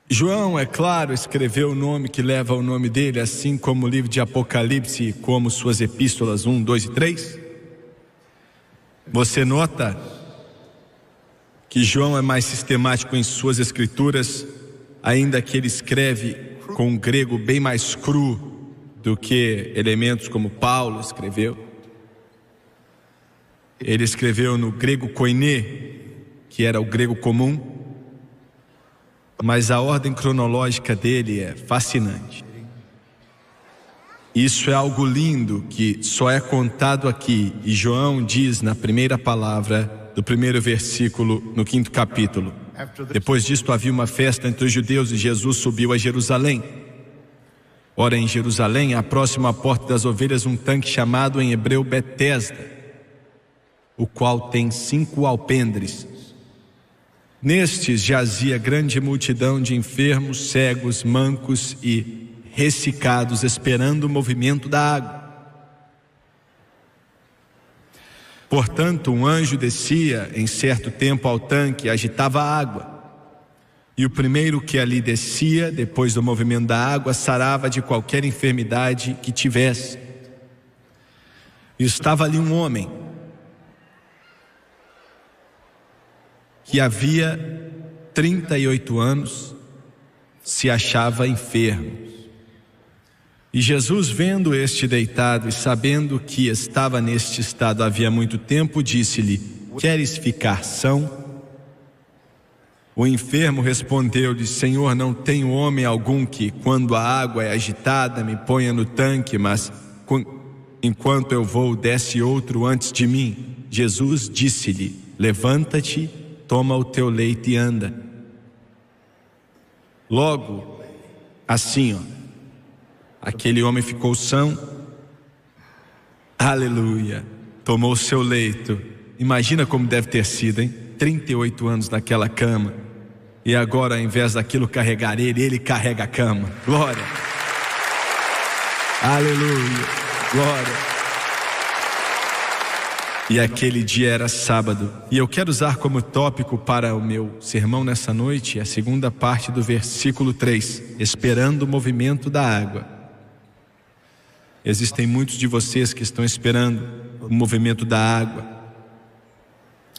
João, é claro, escreveu o nome que leva o nome dele, assim como o livro de Apocalipse, como suas epístolas 1, 2 e 3. Você nota que João é mais sistemático em suas escrituras, ainda que ele escreve com um grego bem mais cru do que elementos como Paulo escreveu. Ele escreveu no grego koiné, que era o grego comum, mas a ordem cronológica dele é fascinante. Isso é algo lindo que só é contado aqui, e João diz na primeira palavra do primeiro versículo no 5º capítulo: depois disto havia uma festa entre os judeus e Jesus subiu a Jerusalém. Ora, em Jerusalém, próximo à porta das ovelhas, um tanque chamado em hebreu Betesda, o qual tem 5 alpendres. Nestes jazia grande multidão de enfermos, cegos, mancos e ressecados, esperando o movimento da água. Portanto, um anjo descia em certo tempo ao tanque e agitava a água. E o primeiro que ali descia, depois do movimento da água, sarava de qualquer enfermidade que tivesse. E estava ali um homem que havia 38 anos se achava enfermo. E Jesus, vendo este deitado e sabendo que estava neste estado havia muito tempo, disse-lhe: queres ficar são? O enfermo respondeu-lhe: Senhor, não tenho homem algum que, quando a água é agitada, me ponha no tanque, mas enquanto eu vou, desce outro antes de mim. Jesus disse-lhe: levanta-te, toma o teu leito e anda. Logo, assim, aquele homem ficou são, aleluia, tomou o seu leito. Imagina como deve ter sido, hein? 38 anos naquela cama, e agora, ao invés daquilo carregar ele carrega a cama. Glória, aleluia, glória. E aquele dia era sábado, e eu quero usar como tópico para o meu sermão nessa noite a segunda parte do versículo 3, esperando o movimento da água. Existem muitos de vocês que estão esperando o movimento da água.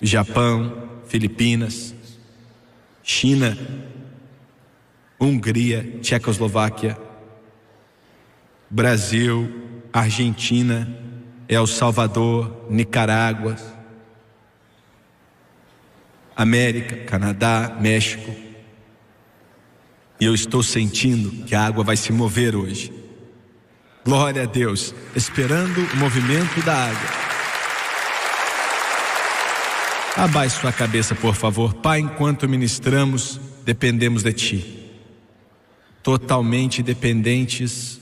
Japão, Filipinas, China, Hungria, Tchecoslováquia, Brasil, Argentina, El Salvador, Nicarágua, América, Canadá, México. E eu estou sentindo que a água vai se mover hoje. Glória a Deus, esperando o movimento da água. Abaixe sua cabeça, por favor. Pai, enquanto ministramos, dependemos de Ti. Totalmente dependentes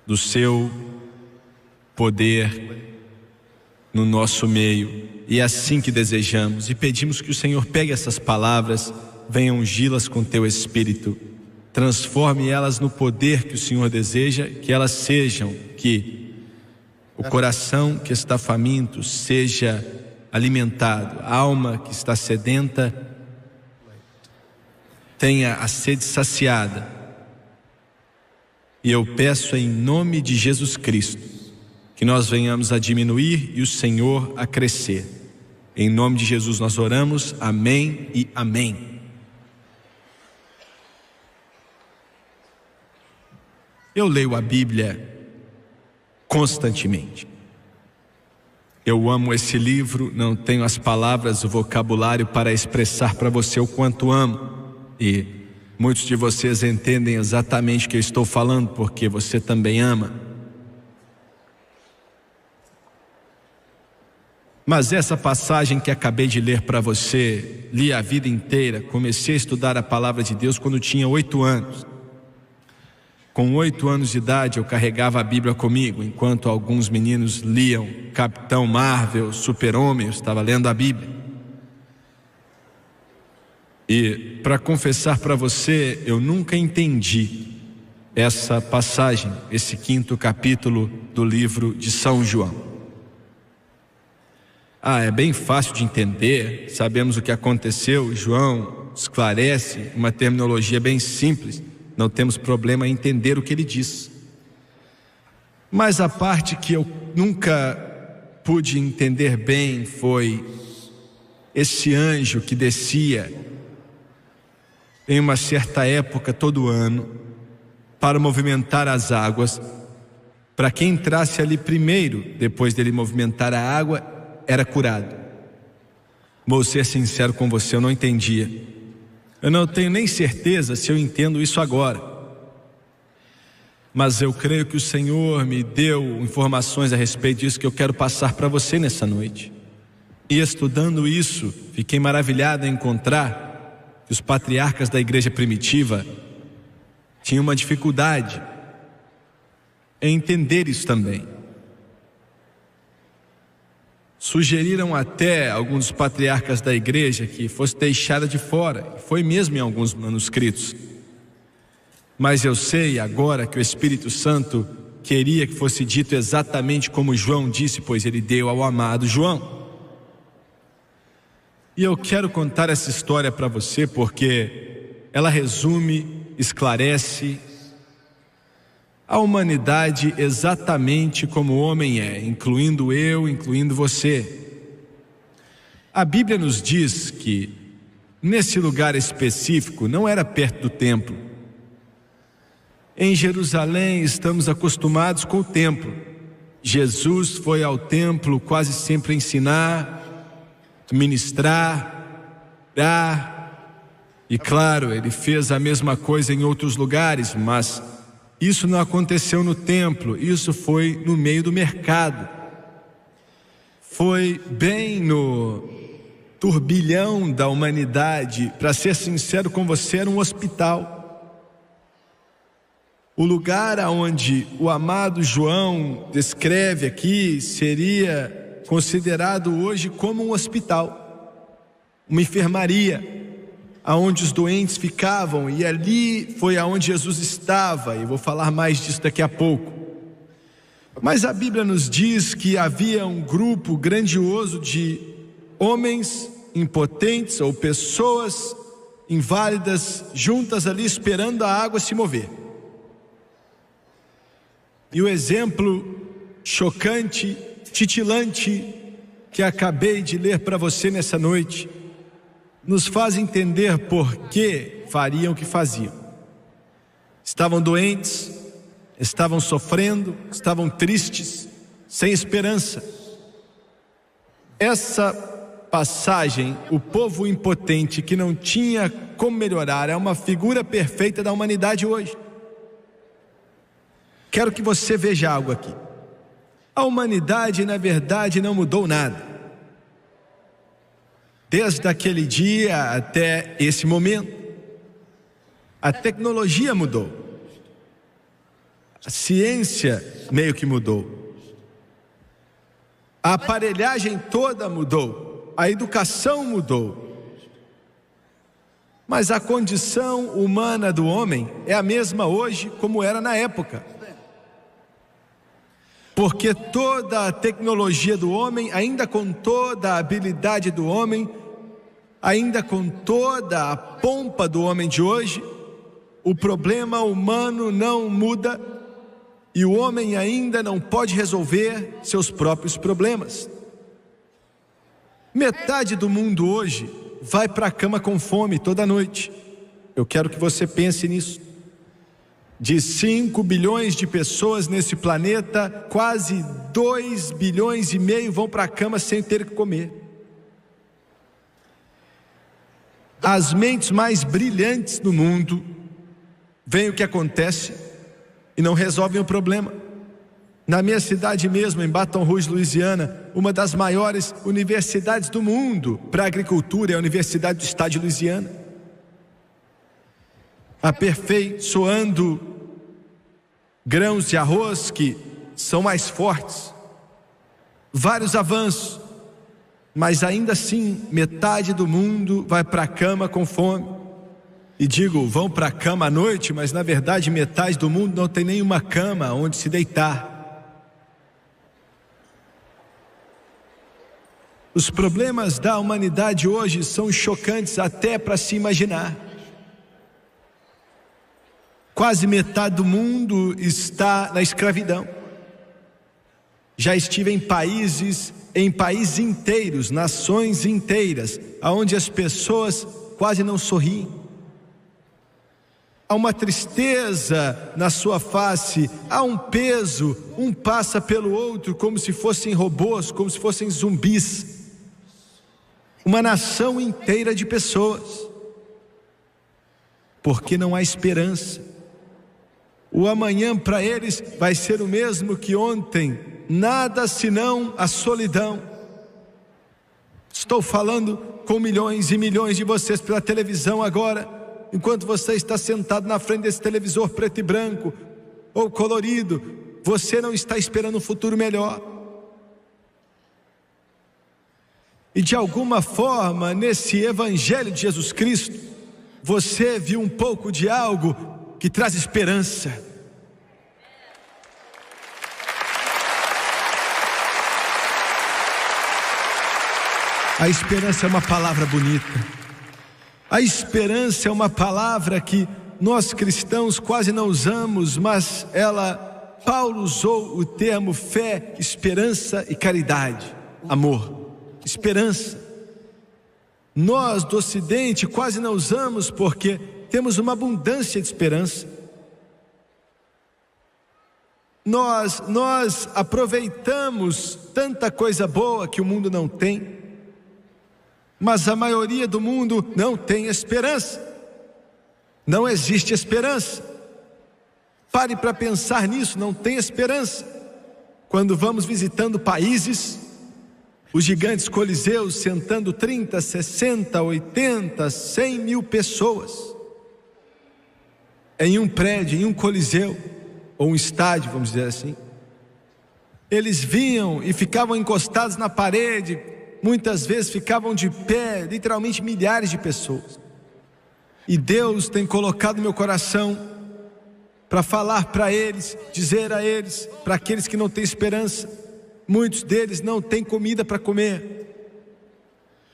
do Seu poder no nosso meio. E é assim que desejamos. E pedimos que o Senhor pegue essas palavras, venha ungí-las com Teu Espírito. Transforme elas no poder que o Senhor deseja que elas sejam. Que o coração que está faminto seja alimentado, a alma que está sedenta tenha a sede saciada. E eu peço em nome de Jesus Cristo que nós venhamos a diminuir e o Senhor a crescer. Em nome de Jesus nós oramos, amém e amém. Eu leio a Bíblia constantemente. Eu amo esse livro, não tenho as palavras, o vocabulário para expressar para você o quanto amo. E muitos de vocês entendem exatamente o que eu estou falando, porque você também ama. Mas essa passagem que acabei de ler para você, li a vida inteira, comecei a estudar a palavra de Deus quando tinha 8 anos. Com 8 anos de idade eu carregava a Bíblia comigo, enquanto alguns meninos liam Capitão Marvel, Super-Homem, eu estava lendo a Bíblia. E para confessar para você, eu nunca entendi essa passagem, esse 5º capítulo do livro de São João. É bem fácil de entender, sabemos o que aconteceu. João esclarece uma terminologia bem simples, não temos problema em entender o que ele diz. Mas a parte que eu nunca pude entender bem foi esse anjo que descia em uma certa época todo ano para movimentar as águas. Para quem entrasse ali primeiro, depois dele movimentar a água, era curado. Vou ser sincero com você, eu não entendia. Eu não tenho nem certeza se eu entendo isso agora. Mas eu creio que o Senhor me deu informações a respeito disso que eu quero passar para você nessa noite. E estudando isso, fiquei maravilhado em encontrar que os patriarcas da igreja primitiva tinham uma dificuldade em entender isso também. Sugeriram até alguns dos patriarcas da igreja que fosse deixada de fora, e foi mesmo em alguns manuscritos. Mas eu sei agora que o Espírito Santo queria que fosse dito exatamente como João disse, pois ele deu ao amado João. E eu quero contar essa história para você porque ela resume, esclarece a humanidade exatamente como o homem é, incluindo eu, incluindo você. A Bíblia nos diz que nesse lugar específico não era perto do templo. Em Jerusalém estamos acostumados com o templo. Jesus foi ao templo quase sempre ensinar, ministrar, orar. E claro, ele fez a mesma coisa em outros lugares, mas isso não aconteceu no templo, isso foi no meio do mercado. Foi bem no turbilhão da humanidade. Para ser sincero com você, era um hospital. O lugar onde o amado João descreve aqui seria considerado hoje como um hospital, uma enfermaria, aonde os doentes ficavam, e ali foi aonde Jesus estava, e vou falar mais disso daqui a pouco. Mas a Bíblia nos diz que havia um grupo grandioso de homens impotentes ou pessoas inválidas juntas ali esperando a água se mover. E o exemplo chocante, titilante que acabei de ler para você nessa noite nos faz entender por que fariam o que faziam. Estavam doentes, estavam sofrendo, estavam tristes, sem esperança. Essa passagem, o povo impotente que não tinha como melhorar, é uma figura perfeita da humanidade hoje. Quero que você veja algo aqui. A humanidade, na verdade, não mudou nada. Desde aquele dia até esse momento, a tecnologia mudou. A ciência meio que mudou. A aparelhagem toda mudou. A educação mudou. Mas a condição humana do homem é a mesma hoje como era na época. Porque toda a tecnologia do homem, ainda com toda a habilidade do homem, ainda com toda a pompa do homem de hoje, o problema humano não muda e o homem ainda não pode resolver seus próprios problemas. Metade do mundo hoje vai para a cama com fome toda noite. Eu quero que você pense nisso. De 5 bilhões de pessoas nesse planeta, quase 2,5 bilhões vão para a cama sem ter que comer. As mentes mais brilhantes do mundo veem o que acontece e não resolvem o problema. Na minha cidade mesmo, em Baton Rouge, Louisiana, uma das maiores universidades do mundo para agricultura é a Universidade do Estado de Louisiana, aperfeiçoando grãos de arroz que são mais fortes, vários avanços, mas ainda assim metade do mundo vai para a cama com fome. E digo, vão para a cama à noite, mas na verdade metade do mundo não tem nenhuma cama onde se deitar. Os problemas da humanidade hoje são chocantes até para se imaginar. Quase metade do mundo está na escravidão. Já estive em países inteiros, nações inteiras, onde as pessoas quase não sorriem. Há uma tristeza na sua face, há um peso, um passa pelo outro como se fossem robôs, como se fossem zumbis. Uma nação inteira de pessoas, porque não há esperança. O amanhã para eles vai ser o mesmo que ontem, nada senão a solidão. Estou falando com milhões e milhões de vocês pela televisão agora, enquanto você está sentado na frente desse televisor preto e branco ou colorido, você não está esperando um futuro melhor. E de alguma forma, nesse Evangelho de Jesus Cristo, você viu um pouco de algo que traz esperança. A esperança é uma palavra bonita. A esperança é uma palavra que nós cristãos quase não usamos, mas Paulo usou o termo fé, esperança e caridade, amor. Esperança. Nós do Ocidente quase não usamos porque temos uma abundância de esperança. Nós aproveitamos tanta coisa boa que o mundo não tem, mas a maioria do mundo não tem esperança. Não existe esperança. Pare para pensar nisso, não tem esperança. Quando vamos visitando países, os gigantes coliseus sentando 30, 60, 80, 100 mil pessoas em um prédio, em um coliseu, ou um estádio, vamos dizer assim. Eles vinham e ficavam encostados na parede, muitas vezes ficavam de pé, literalmente milhares de pessoas. E Deus tem colocado no meu coração para falar para eles, dizer a eles, para aqueles que não têm esperança. Muitos deles não têm comida para comer.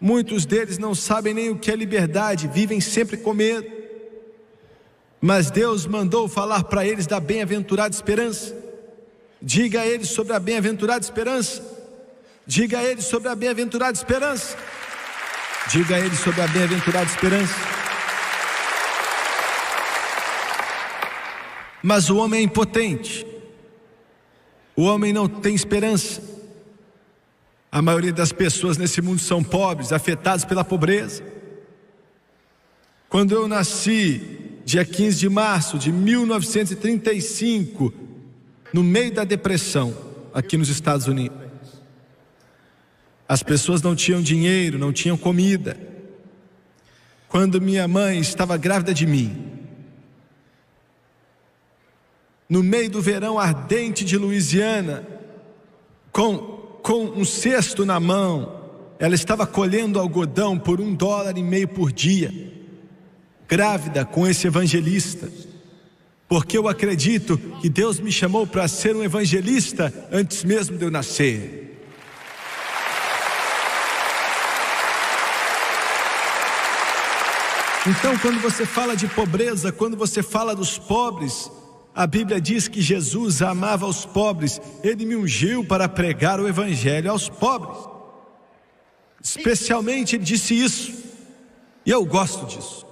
Muitos deles não sabem nem o que é liberdade, vivem sempre com medo. Mas Deus mandou falar para eles da bem-aventurada esperança. Diga a eles sobre a bem-aventurada esperança. Diga a eles sobre a bem-aventurada esperança. Diga a eles sobre a bem-aventurada esperança. Mas o homem é impotente. O homem não tem esperança. A maioria das pessoas nesse mundo são pobres, afetados pela pobreza. Quando eu nasci, dia 15 de março de 1935, no meio da depressão, aqui nos Estados Unidos, as pessoas não tinham dinheiro, não tinham comida. Quando minha mãe estava grávida de mim, no meio do verão ardente de Louisiana, com um cesto na mão, ela estava colhendo algodão por $1,50 por dia, grávida com esse evangelista, porque eu acredito que Deus me chamou para ser um evangelista antes mesmo de eu nascer. Então, quando você fala de pobreza, quando você fala dos pobres, a Bíblia diz que Jesus amava os pobres. Ele me ungiu para pregar o evangelho aos pobres. Especialmente ele disse isso, e eu gosto disso,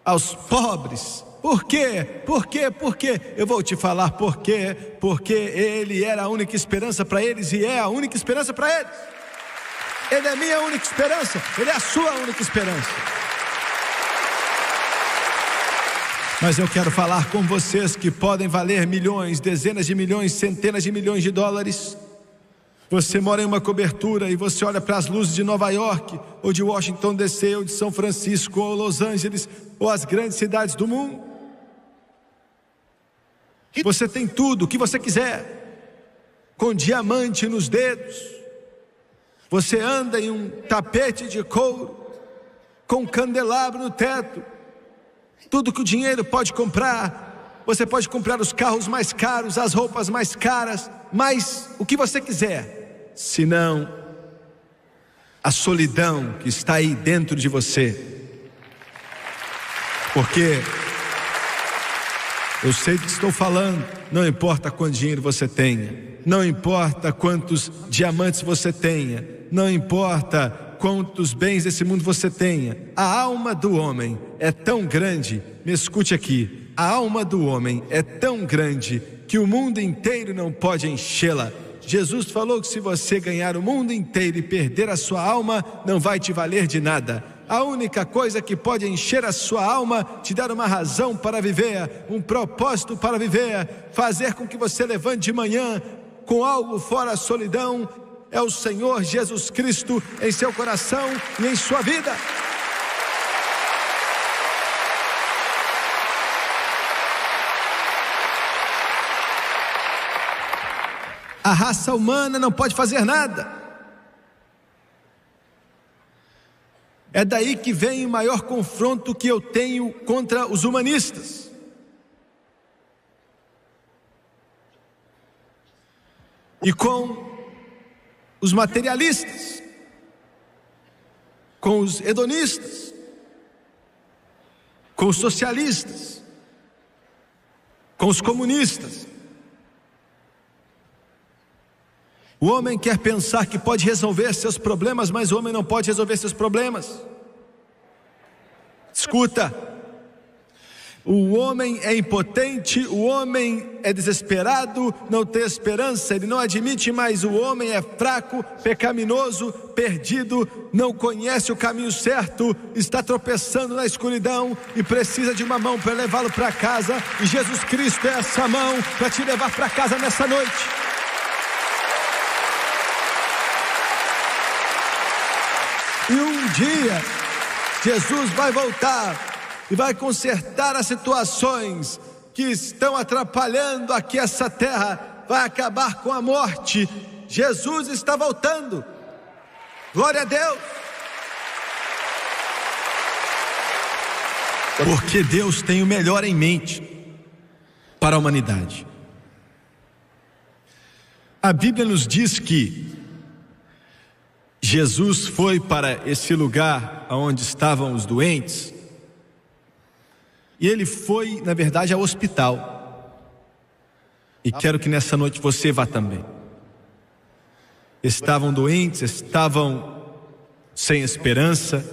aos pobres. Por quê? Por quê? Por quê? Eu vou te falar por quê. Porque ele era a única esperança para eles e é a única esperança para eles. Ele é minha única esperança, ele é a sua única esperança. Mas eu quero falar com vocês que podem valer milhões, dezenas de milhões, centenas de milhões de dólares. Você mora em uma cobertura e você olha para as luzes de Nova York, ou de Washington DC, ou de São Francisco, ou Los Angeles, ou as grandes cidades do mundo. Você tem tudo o que você quiser, com diamante nos dedos. Você anda em um tapete de couro, com um candelabro no teto. Tudo que o dinheiro pode comprar. Você pode comprar os carros mais caros, as roupas mais caras, mas o que você quiser. Se não a solidão que está aí dentro de você. Porque eu sei do que estou falando. Não importa quanto dinheiro você tenha, não importa quantos diamantes você tenha, não importa quantos bens desse mundo você tenha, a alma do homem é tão grande, me escute aqui, a alma do homem é tão grande que o mundo inteiro não pode enchê-la. Jesus falou que se você ganhar o mundo inteiro e perder a sua alma, não vai te valer de nada. A única coisa que pode encher a sua alma, te dar uma razão para viver, um propósito para viver, fazer com que você levante de manhã com algo fora a solidão, é o Senhor Jesus Cristo em seu coração e em sua vida. A raça humana não pode fazer nada. É daí que vem o maior confronto que eu tenho contra os humanistas. E com os materialistas, com os hedonistas, com os socialistas, com os comunistas. O homem quer pensar que pode resolver seus problemas, mas o homem não pode resolver seus problemas. Escuta, o homem é impotente, o homem é desesperado, não tem esperança, ele não admite mais, o homem é fraco, pecaminoso, perdido, não conhece o caminho certo, está tropeçando na escuridão e precisa de uma mão para levá-lo para casa, e Jesus Cristo é essa mão para te levar para casa nessa noite. E um dia, Jesus vai voltar e vai consertar as situações que estão atrapalhando aqui essa terra, vai acabar com a morte. Jesus está voltando. Glória a Deus. Porque Deus tem o melhor em mente para a humanidade. A Bíblia nos diz que Jesus foi para esse lugar onde estavam os doentes, e ele foi, na verdade, ao hospital. E quero que nessa noite você vá também. Estavam doentes, estavam sem esperança,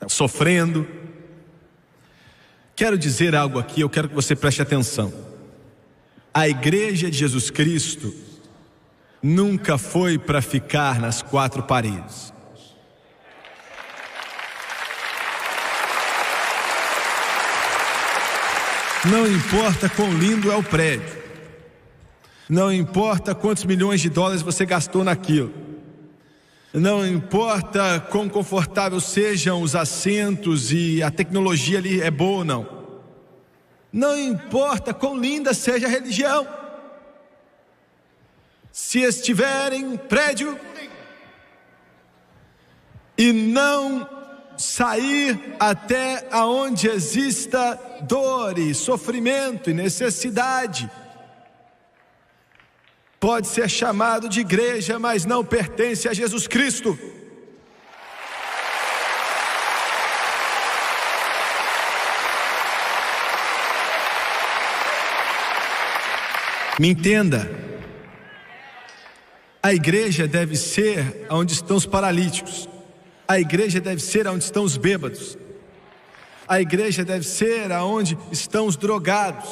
sofrendo. Quero dizer algo aqui, eu quero que você preste atenção. A igreja de Jesus Cristo nunca foi para ficar nas quatro paredes. Não importa quão lindo é o prédio, não importa quantos milhões de dólares você gastou naquilo, não importa quão confortável sejam os assentos e a tecnologia ali é boa ou não, não importa quão linda seja a religião, se estiver em um prédio e não sair até aonde exista dor e sofrimento e necessidade, pode ser chamado de igreja, mas não pertence a Jesus Cristo. Me entenda, a igreja deve ser onde estão os paralíticos, a igreja deve ser onde estão os bêbados, a igreja deve ser onde estão os drogados.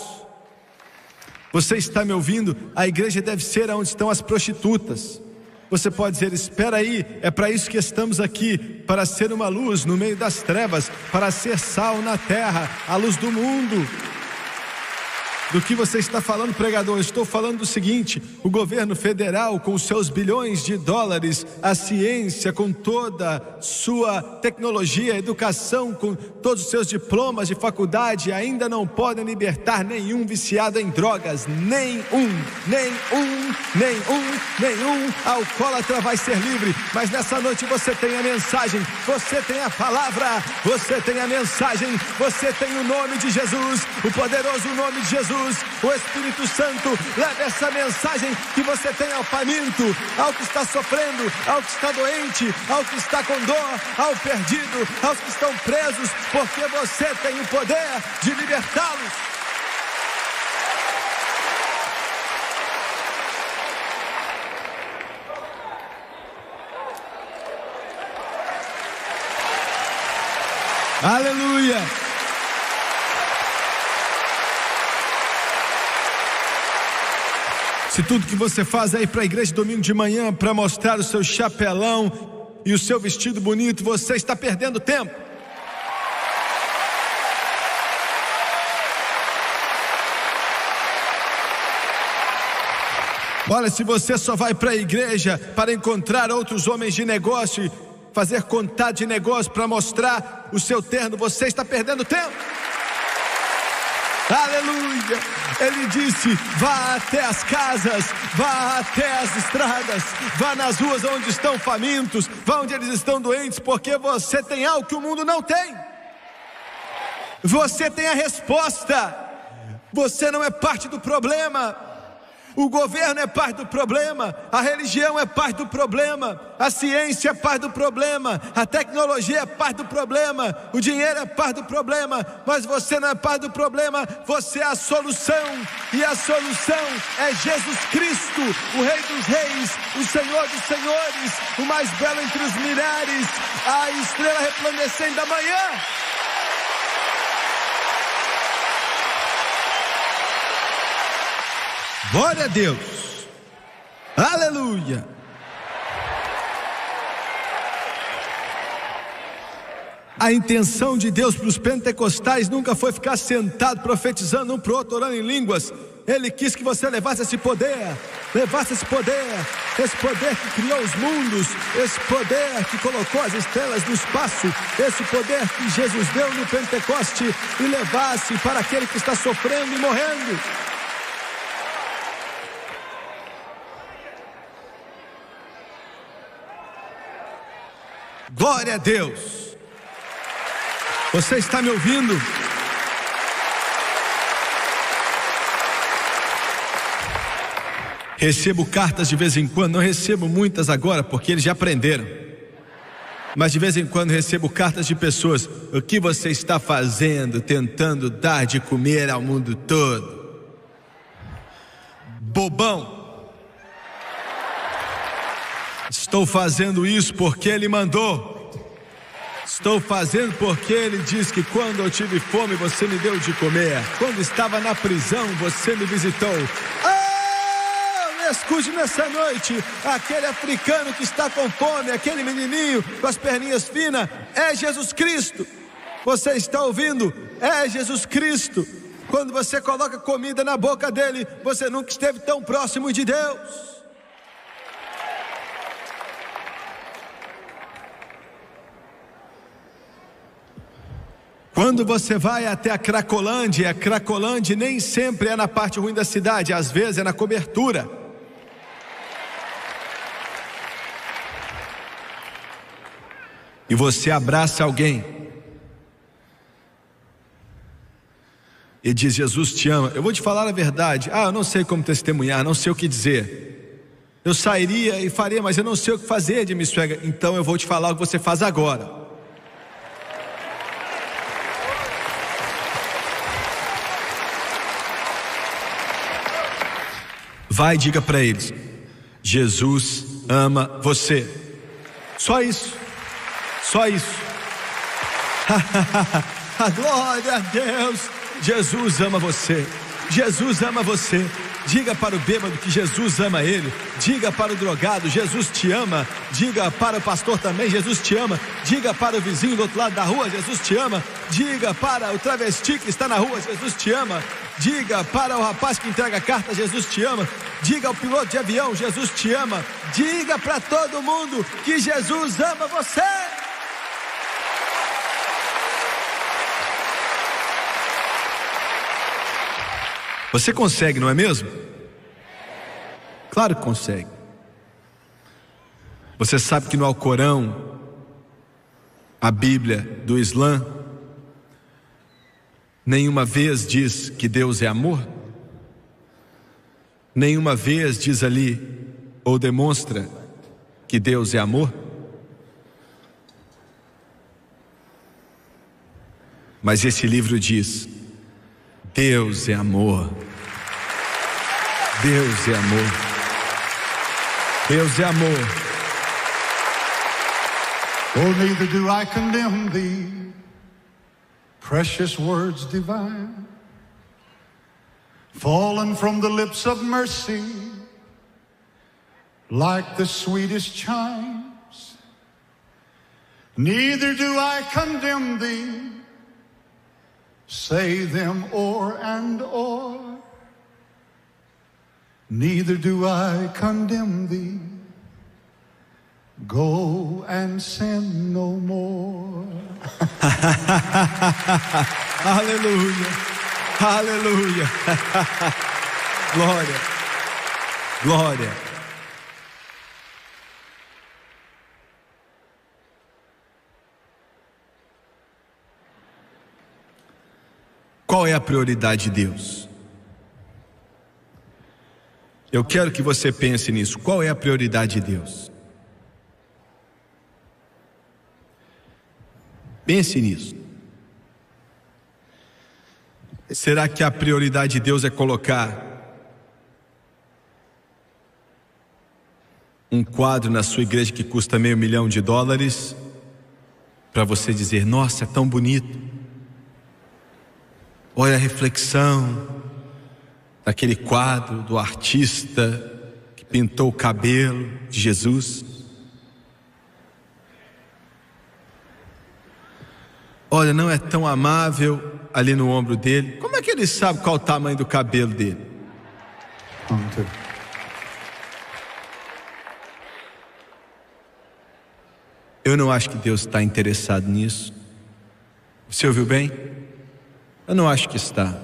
Você está me ouvindo? A igreja deve ser onde estão as prostitutas. Você pode dizer, espera aí, é para isso que estamos aqui, para ser uma luz no meio das trevas, para ser sal na terra, a luz do mundo. Do que você está falando, pregador? Eu estou falando do seguinte: o governo federal, com os seus bilhões de dólares, a ciência com toda sua tecnologia, a educação com todos os seus diplomas de faculdade, ainda não podem libertar nenhum viciado em drogas, nenhum alcoólatra vai ser livre. Mas nessa noite você tem a mensagem, você tem a palavra, você tem a mensagem, você tem o nome de Jesus, o poderoso nome de Jesus. Jesus, o Espírito Santo, leve essa mensagem que você tem ao faminto, ao que está sofrendo, ao que está doente, ao que está com dor, ao perdido, aos que estão presos, porque você tem o poder de libertá-los. Aleluia! Se tudo que você faz é ir para a igreja domingo de manhã para mostrar o seu chapelão e o seu vestido bonito, você está perdendo tempo. Olha, se você só vai para a igreja para encontrar outros homens de negócio, fazer contato de negócio para mostrar o seu terno, você está perdendo tempo. Aleluia! Ele disse: vá até as casas, vá até as estradas, vá nas ruas onde estão famintos, vá onde eles estão doentes, porque você tem algo que o mundo não tem. Você tem a resposta. Você não é parte do problema. O governo é parte do problema, a religião é parte do problema, a ciência é parte do problema, a tecnologia é parte do problema, o dinheiro é parte do problema, mas você não é parte do problema, você é a solução, e a solução é Jesus Cristo, o Rei dos Reis, o Senhor dos Senhores, o mais belo entre os milhares, a estrela resplandecente da manhã. Glória a Deus, aleluia. A intenção de Deus para os pentecostais nunca foi ficar sentado profetizando um para o outro, orando em línguas. Ele quis que você levasse esse poder que criou os mundos, esse poder que colocou as estrelas no espaço, esse poder que Jesus deu no Pentecoste, e levasse para aquele que está sofrendo e morrendo. Glória a Deus. Você está me ouvindo? Recebo cartas de vez em quando, não recebo muitas agora porque eles já aprenderam, mas de vez em quando recebo cartas de pessoas: o que você está fazendo, tentando dar de comer ao mundo todo? Bobão. Estou fazendo isso porque Ele mandou. Estou fazendo porque Ele diz que quando eu tive fome você me deu de comer. Quando estava na prisão você me visitou. Escute nessa noite, aquele africano que está com fome, aquele menininho com as perninhas finas, é Jesus Cristo. Você está ouvindo? É Jesus Cristo. Quando você coloca comida na boca dele, você nunca esteve tão próximo de Deus. Quando você vai até a Cracolândia nem sempre é na parte ruim da cidade, às vezes é na cobertura. E você abraça alguém e diz: Jesus te ama. Eu vou te falar a verdade. Eu não sei como testemunhar, não sei o que dizer. Eu sairia e faria, mas eu não sei o que fazer de me suegra. Então eu vou te falar o que você faz agora. Vai e diga para eles: Jesus ama você. Só isso. Só isso. Glória a Deus. Jesus ama você. Jesus ama você. Diga para o bêbado que Jesus ama ele. Diga para o drogado: Jesus te ama. Diga para o pastor também: Jesus te ama. Diga para o vizinho do outro lado da rua: Jesus te ama. Diga para o travesti que está na rua: Jesus te ama. Diga para o rapaz que entrega carta: Jesus te ama. Diga ao piloto de avião: Jesus te ama. Diga para todo mundo que Jesus ama você. Você consegue, não é mesmo? Claro que consegue. Você sabe que no Alcorão, a Bíblia do Islã, nenhuma vez diz que Deus é amor? nenhuma vez diz ali ou demonstra que Deus é amor? Mas esse livro diz: Deus é amor. Deus é amor. Deus é amor. Oh, neither do I condemn thee, precious words divine, fallen from the lips of mercy, like the sweetest chimes. Neither do I condemn thee, say them o'er and o'er. Neither do I condemn thee, go and sin no more. Aleluia, aleluia. Glória, glória. Qual é a prioridade de Deus? Eu quero que você pense nisso. Qual é a prioridade de Deus? Pense nisso. Será que a prioridade de Deus é colocar um quadro na sua igreja que custa $500 mil para você dizer: nossa, é tão bonito, olha a reflexão daquele quadro do artista que pintou o cabelo de Jesus? Olha, não é tão amável ali no ombro dele. Como é que ele sabe qual o tamanho do cabelo dele? Eu não acho que Deus está interessado nisso. Você ouviu bem? Eu não acho que está.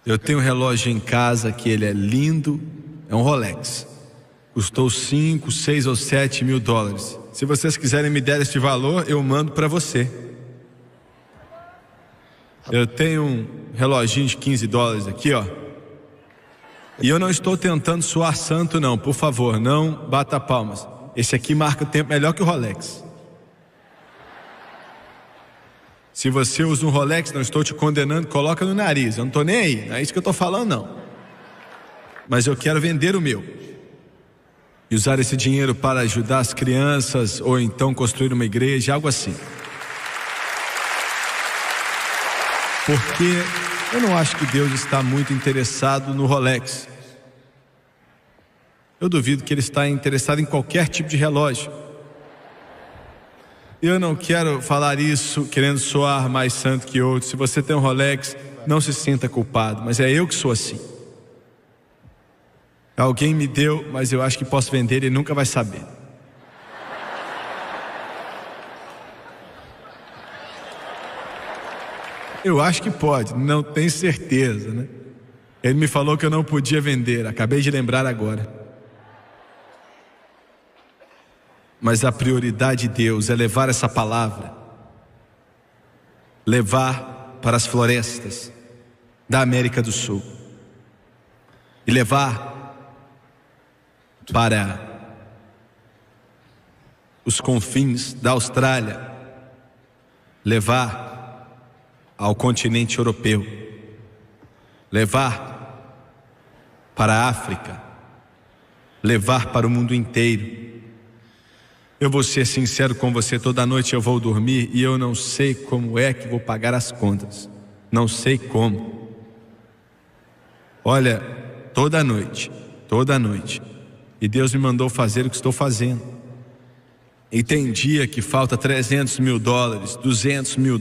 Eu tenho um relógio em casa que ele é lindo, é um Rolex. Custou 5, 6 ou 7 mil dólares. Se vocês quiserem me dar este valor, eu mando para você. Eu tenho um reloginho de 15 dólares aqui, ó. E eu não estou tentando soar santo não, por favor, não bata palmas. Esse aqui marca o tempo melhor que o Rolex. Se você usa um Rolex, não estou te condenando, coloca no nariz. Eu não estou nem aí, não é isso que eu estou falando não. Mas eu quero vender o meu e usar esse dinheiro para ajudar as crianças, ou então construir uma igreja, algo assim. Porque eu não acho que Deus está muito interessado no Rolex. Eu duvido que Ele está interessado em qualquer tipo de relógio. Eu não quero falar isso querendo soar mais santo que outros. Se você tem um Rolex, não se sinta culpado, mas é eu que sou assim. Alguém me deu, mas eu acho que posso vender e nunca vai saber. Eu acho que pode, não tenho certeza, né? Ele me falou que eu não podia vender, acabei de lembrar agora. Mas a prioridade de Deus é levar essa palavra, levar para as florestas da América do Sul e levar para os confins da Austrália, levar ao continente europeu, levar para a África, levar para o mundo inteiro. Eu vou ser sincero com você, toda noite eu vou dormir e eu não sei como é que vou pagar as contas. Não sei como. Olha, toda noite. E Deus me mandou fazer o que estou fazendo. E tem dia que falta $300 mil, $200 mil,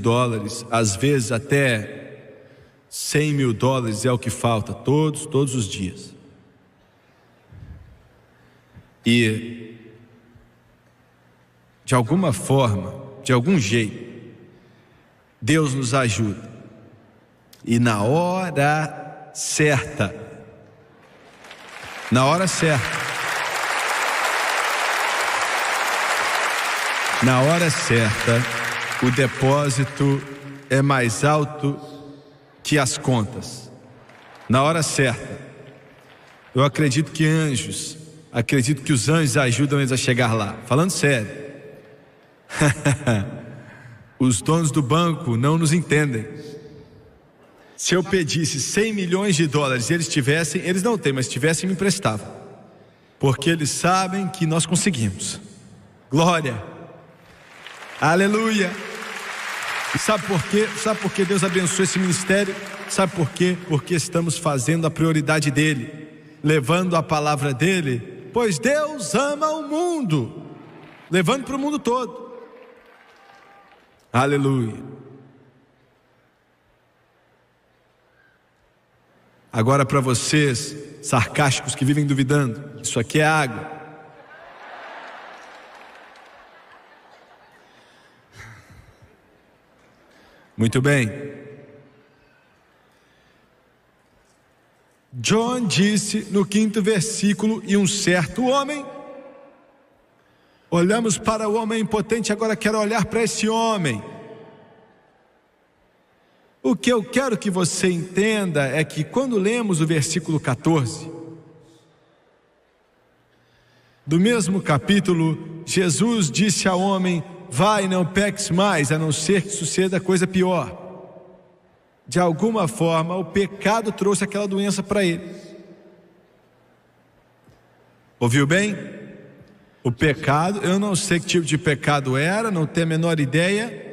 às vezes até $100 mil é o que falta, todos os dias. E de alguma forma, de algum jeito, Deus nos ajuda. E na hora certa, o depósito é mais alto que as contas. Na hora certa. Eu acredito que os anjos ajudam eles a chegar lá. Falando sério. Os donos do banco não nos entendem. Se eu pedisse 100 milhões de dólares e eles tivessem, eles não têm, mas se tivessem, me emprestavam. Porque eles sabem que nós conseguimos. Glória. Aleluia. Sabe por quê? Sabe por que Deus abençoou esse ministério? Sabe por quê? Porque estamos fazendo a prioridade dele, levando a palavra dele, pois Deus ama o mundo, levando para o mundo todo. Aleluia. Agora, para vocês sarcásticos que vivem duvidando, isso aqui é água. Muito bem. John disse no 5º versículo: e um certo homem. Olhamos para o homem impotente, agora quero olhar para esse homem. O que eu quero que você entenda é que quando lemos o versículo 14 do mesmo capítulo, Jesus disse ao homem: vai, não peques mais, a não ser que suceda coisa pior. De alguma forma, o pecado trouxe aquela doença para ele. Ouviu bem? O pecado, eu não sei que tipo de pecado era, não tenho a menor ideia.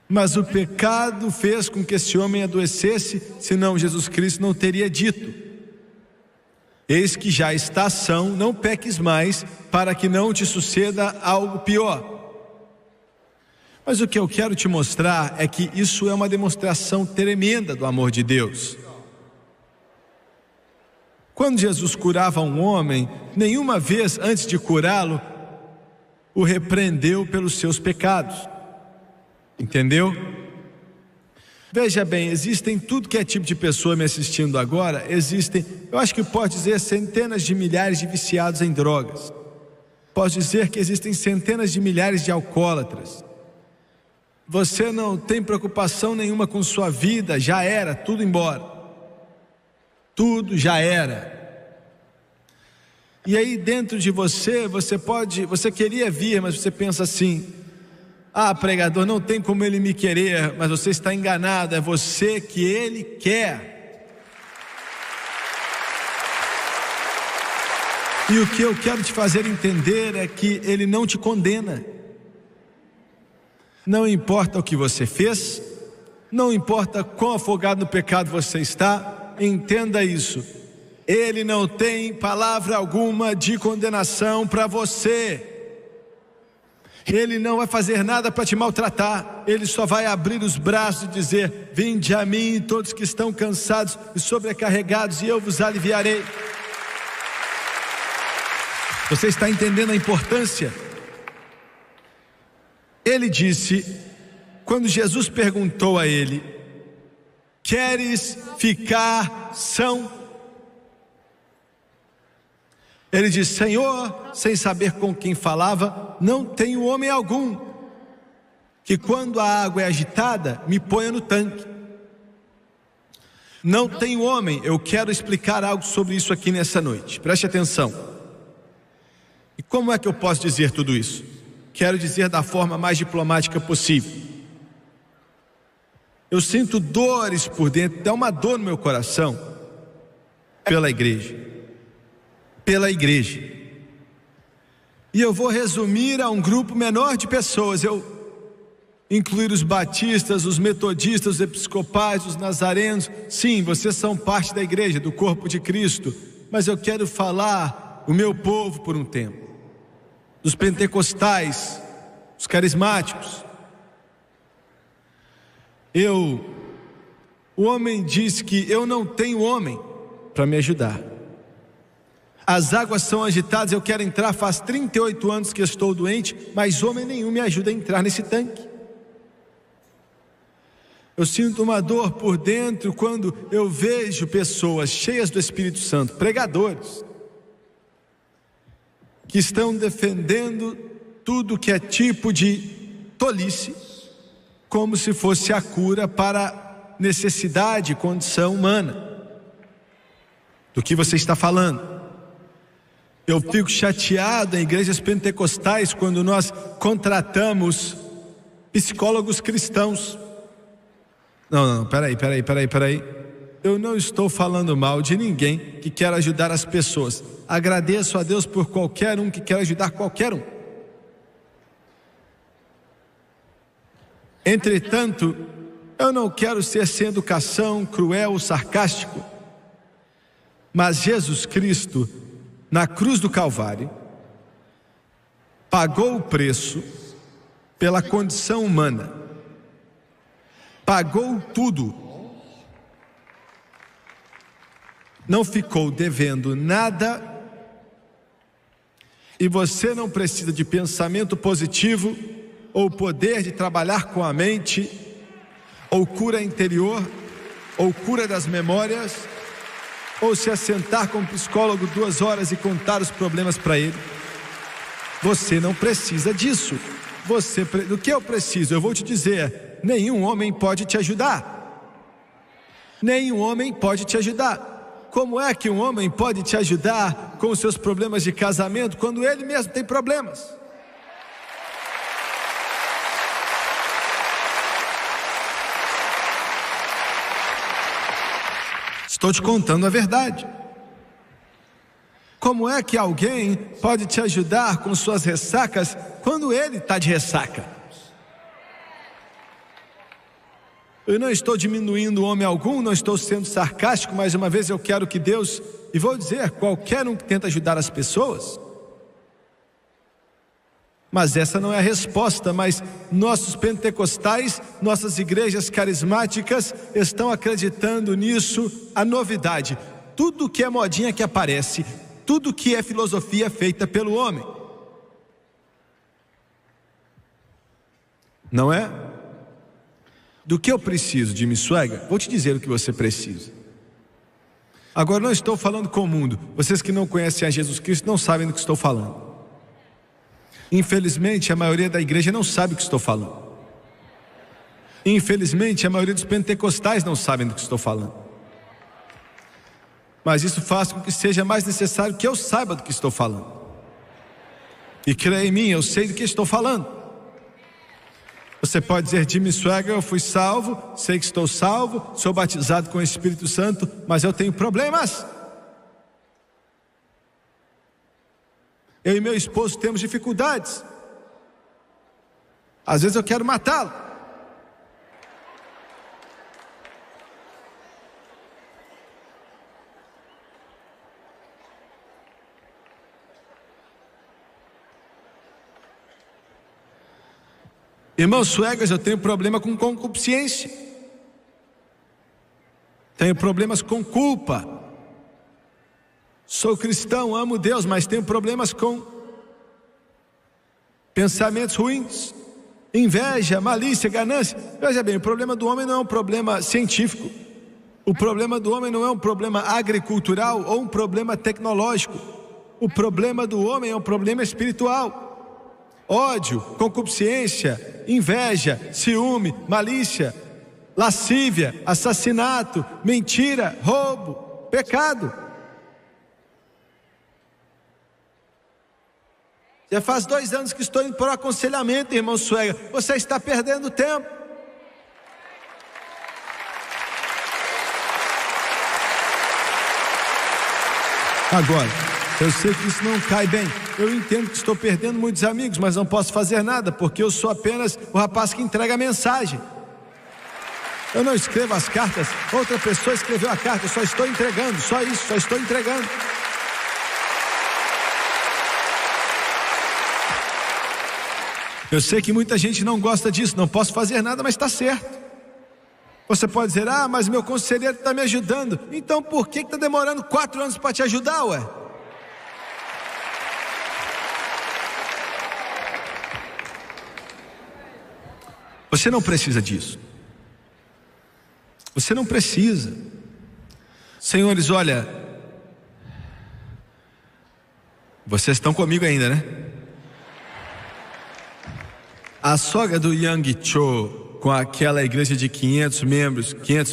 Mas o pecado fez com que esse homem adoecesse, senão Jesus Cristo não teria dito: eis que já está são, não peques mais, para que não te suceda algo pior. Mas o que eu quero te mostrar é que isso é uma demonstração tremenda do amor de Deus. Quando Jesus curava um homem, nenhuma vez antes de curá-lo, o repreendeu pelos seus pecados. Entendeu? Veja bem, existem tudo que é tipo de pessoa me assistindo agora. Existem, eu acho que pode dizer, centenas de milhares de viciados em drogas. Posso dizer que existem centenas de milhares de alcoólatras. Você não tem preocupação nenhuma com sua vida, já era, tudo embora. Tudo já era. E aí dentro de você, você queria vir, mas você pensa assim: ah, pregador, não tem como ele me querer. Mas você está enganado, é você que ele quer. E o que eu quero te fazer entender é que ele não te condena. Não importa o que você fez, não importa quão afogado no pecado você está, entenda isso: ele não tem palavra alguma de condenação para você. Ele não vai fazer nada para te maltratar. Ele só vai abrir os braços e dizer: vinde a mim todos que estão cansados e sobrecarregados, e eu vos aliviarei. Você está entendendo a importância? Ele disse, quando Jesus perguntou a ele: queres ficar são? Ele disse: Senhor, sem saber com quem falava, não tenho homem algum que quando a água é agitada me ponha no tanque. Não tenho homem. Eu quero explicar algo sobre isso aqui nessa noite, preste atenção. E como é que eu posso dizer tudo isso? Quero dizer da forma mais diplomática possível. Eu sinto dores por dentro, dá uma dor no meu coração pela igreja. E eu vou resumir a um grupo menor de pessoas. Eu incluir os batistas, os metodistas, os episcopais, os nazarenos. Sim, vocês são parte da igreja, do corpo de Cristo. Mas eu quero falar o meu povo por um tempo. Dos pentecostais, os carismáticos. O homem diz que eu não tenho homem para me ajudar. As águas são agitadas, eu quero entrar, faz 38 anos que estou doente, mas homem nenhum me ajuda a entrar nesse tanque. Eu sinto uma dor por dentro quando eu vejo pessoas cheias do Espírito Santo, pregadores, que estão defendendo tudo que é tipo de tolice, como se fosse a cura para necessidade e condição humana. Do que você está falando? Eu fico chateado em igrejas pentecostais quando nós contratamos psicólogos cristãos. Não, peraí. Eu não estou falando mal de ninguém que quer ajudar as pessoas. Agradeço a Deus por qualquer um que quer ajudar qualquer um. Entretanto, eu não quero ser sem educação, cruel, sarcástico. Mas Jesus Cristo, na cruz do Calvário, pagou o preço pela condição humana. Pagou tudo. Não ficou devendo nada. E você não precisa de pensamento positivo, ou poder de trabalhar com a mente, ou cura interior, ou cura das memórias, ou se assentar com um psicólogo 2 horas e contar os problemas para ele. Você não precisa disso. Do que eu preciso? Eu vou te dizer: nenhum homem pode te ajudar. Nenhum homem pode te ajudar. Como é que um homem pode te ajudar com os seus problemas de casamento quando ele mesmo tem problemas? Estou te contando a verdade. Como é que alguém pode te ajudar com suas ressacas quando ele está de ressaca? Eu não estou diminuindo homem algum, não estou sendo sarcástico, mais uma vez eu quero que Deus, e vou dizer, qualquer um que tenta ajudar as pessoas, mas essa não é a resposta. Mas nossos pentecostais, nossas igrejas carismáticas estão acreditando nisso, a novidade. Tudo que é modinha que aparece, tudo que é filosofia feita pelo homem. Não é? Do que eu preciso, Jimmy Swaggart? Vou te dizer o que você precisa. Agora, não estou falando com o mundo. Vocês que não conhecem a Jesus Cristo não sabem do que estou falando. Infelizmente, a maioria da igreja não sabe o que estou falando. Infelizmente, a maioria dos pentecostais não sabem do que estou falando. Mas isso faz com que seja mais necessário que eu saiba do que estou falando. E creia em mim, eu sei do que estou falando. Você pode dizer: Jimmy Swaggart, eu fui salvo, sei que estou salvo, sou batizado com o Espírito Santo, mas eu tenho problemas. Eu e meu esposo temos dificuldades. Às vezes eu quero matá-lo. Irmão Swaggart, eu tenho problema com concupiscência. Tenho problemas com culpa. Sou cristão, amo Deus, mas tenho problemas com pensamentos ruins, inveja, malícia, ganância. Veja bem, o problema do homem não é um problema científico. O problema do homem não é um problema agricultural ou um problema tecnológico. O problema do homem é um problema espiritual. Ódio, concupiscência, inveja, ciúme, malícia, lascívia, assassinato, mentira, roubo, pecado. Já faz 2 anos que estou indo para o aconselhamento, irmão Swaggart. Você está perdendo tempo. Agora, eu sei que isso não cai bem. Eu entendo que estou perdendo muitos amigos, mas não posso fazer nada, porque eu sou apenas o rapaz que entrega a mensagem. Eu não escrevo as cartas, outra pessoa escreveu a carta, eu só estou entregando, só isso, só estou entregando. Eu sei que muita gente não gosta disso, não posso fazer nada, mas está certo. Você pode dizer: ah, mas meu conselheiro está me ajudando. Então por que está demorando 4 anos para te ajudar, ué? Você não precisa disso. Você não precisa. Senhores, olha, vocês estão comigo ainda, né? A sogra do Yang Cho com aquela igreja de 500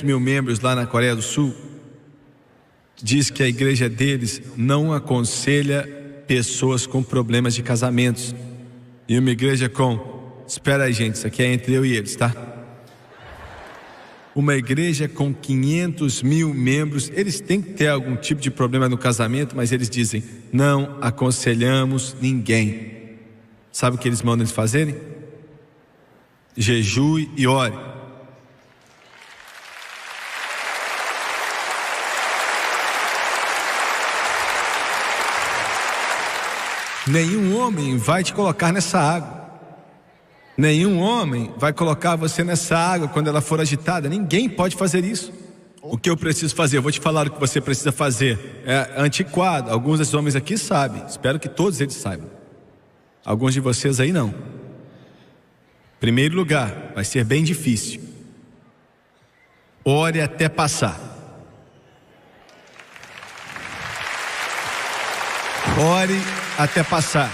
mil membros lá na Coreia do Sul, diz que a igreja deles não aconselha pessoas com problemas de casamentos. E uma igreja espera aí, gente, isso aqui é entre eu e eles, tá? Uma igreja com 500 mil membros, eles têm que ter algum tipo de problema no casamento, mas eles dizem: não aconselhamos ninguém. Sabe o que eles mandam eles fazerem? Jejue e ore. Nenhum homem vai te colocar nessa água. Nenhum homem vai colocar você nessa água quando ela for agitada. Ninguém pode fazer isso. O que eu preciso fazer? Eu vou te falar o que você precisa fazer. É antiquado. Alguns desses homens aqui sabem. Espero que todos eles saibam. Alguns de vocês aí não. Primeiro lugar, vai ser bem difícil. Ore até passar. Ore até passar.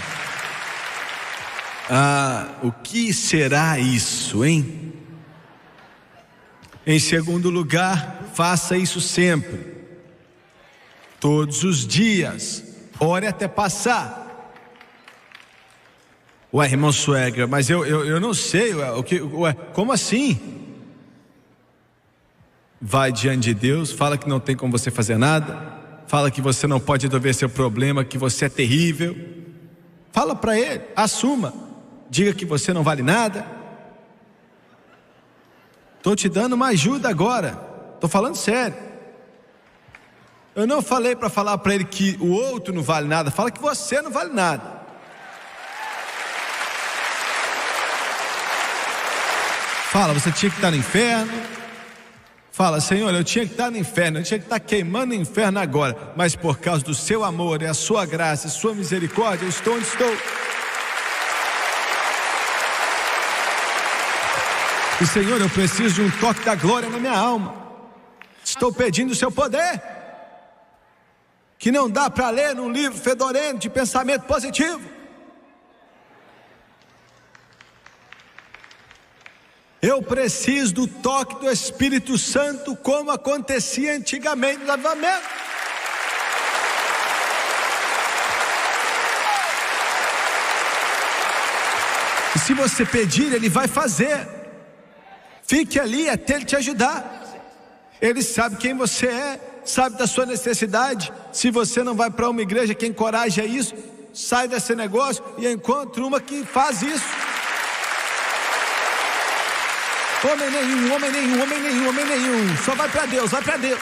O que será isso, hein? Em segundo lugar, faça isso sempre. Todos os dias. Ore até passar. Ué, irmão Suegra, mas eu não sei, como assim? Vai diante de Deus, fala que não tem como você fazer nada, fala que você não pode resolver seu problema, que você é terrível. Fala para ele, assuma, diga que você não vale nada. Estou te dando uma ajuda agora, estou falando sério. Eu não falei para falar para ele que o outro não vale nada, fala que você não vale nada. Fala, você tinha que estar no inferno. Fala, Senhor, eu tinha que estar no inferno, eu tinha que estar queimando o inferno agora, mas por causa do seu amor e a sua graça, a sua misericórdia, eu estou onde estou. E Senhor, eu preciso de um toque da glória na minha alma. Estou pedindo o seu poder, que não dá para ler num livro fedorento de pensamento positivo. Eu preciso do toque do Espírito Santo, como acontecia antigamente no avivamento. E se você pedir, Ele vai fazer. Fique ali até Ele te ajudar. Ele sabe quem você é, sabe da sua necessidade. Se você não vai para uma igreja que encoraja isso, sai desse negócio e encontre uma que faz isso. Homem nenhum, só vai para Deus, vai para Deus.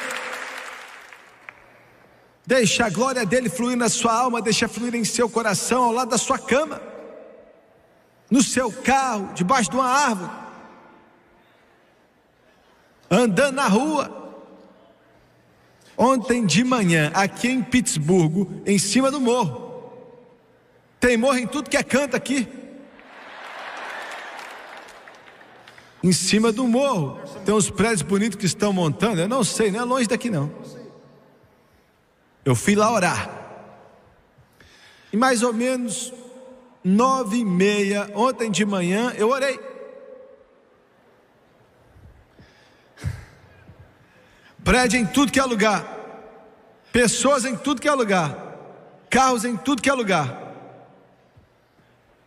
Deixa a glória dele fluir na sua alma, deixa fluir em seu coração, ao lado da sua cama, no seu carro, debaixo de uma árvore, andando na rua. Ontem de manhã, aqui em Pittsburgh, em cima do morro, tem morro em tudo que é canto aqui. Em cima do morro, tem uns prédios bonitos que estão montando, eu não sei, não é longe daqui não. Eu fui lá orar, e mais ou menos 9h30, ontem de manhã, eu orei. Prédio em tudo que é lugar, pessoas em tudo que é lugar, carros em tudo que é lugar.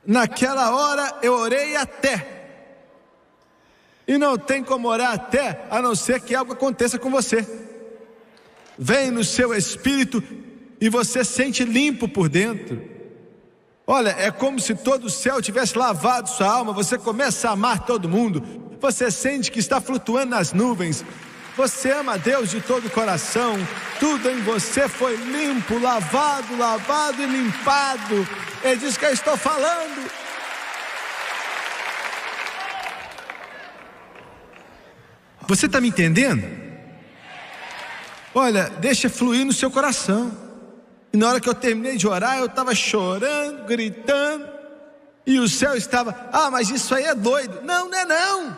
Naquela hora eu orei até. E não tem como orar até, a não ser que algo aconteça com você. Vem no seu espírito e você sente limpo por dentro. Olha, é como se todo o céu tivesse lavado sua alma. Você começa a amar todo mundo. Você sente que está flutuando nas nuvens. Você ama a Deus de todo o coração. Tudo em você foi limpo, lavado e limpado. É disso que eu estou falando. Você está me entendendo? Olha, deixa fluir no seu coração. E na hora que eu terminei de orar, eu estava chorando, gritando, e o céu estava: mas isso aí é doido. Não, não é não.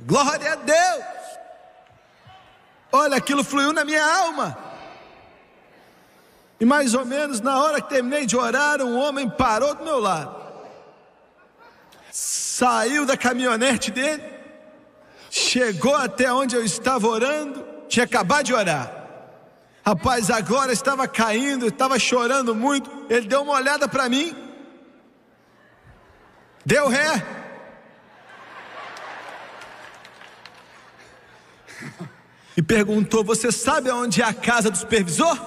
Glória a Deus. Olha, aquilo fluiu na minha alma. E mais ou menos na hora que terminei de orar, um homem parou do meu lado. saiu da caminhonete dele, chegou até onde eu estava orando, tinha acabado de orar. Rapaz, a glória estava caindo, eu estava chorando muito. Ele deu uma olhada para mim, deu ré, e perguntou: você sabe aonde é a casa do supervisor?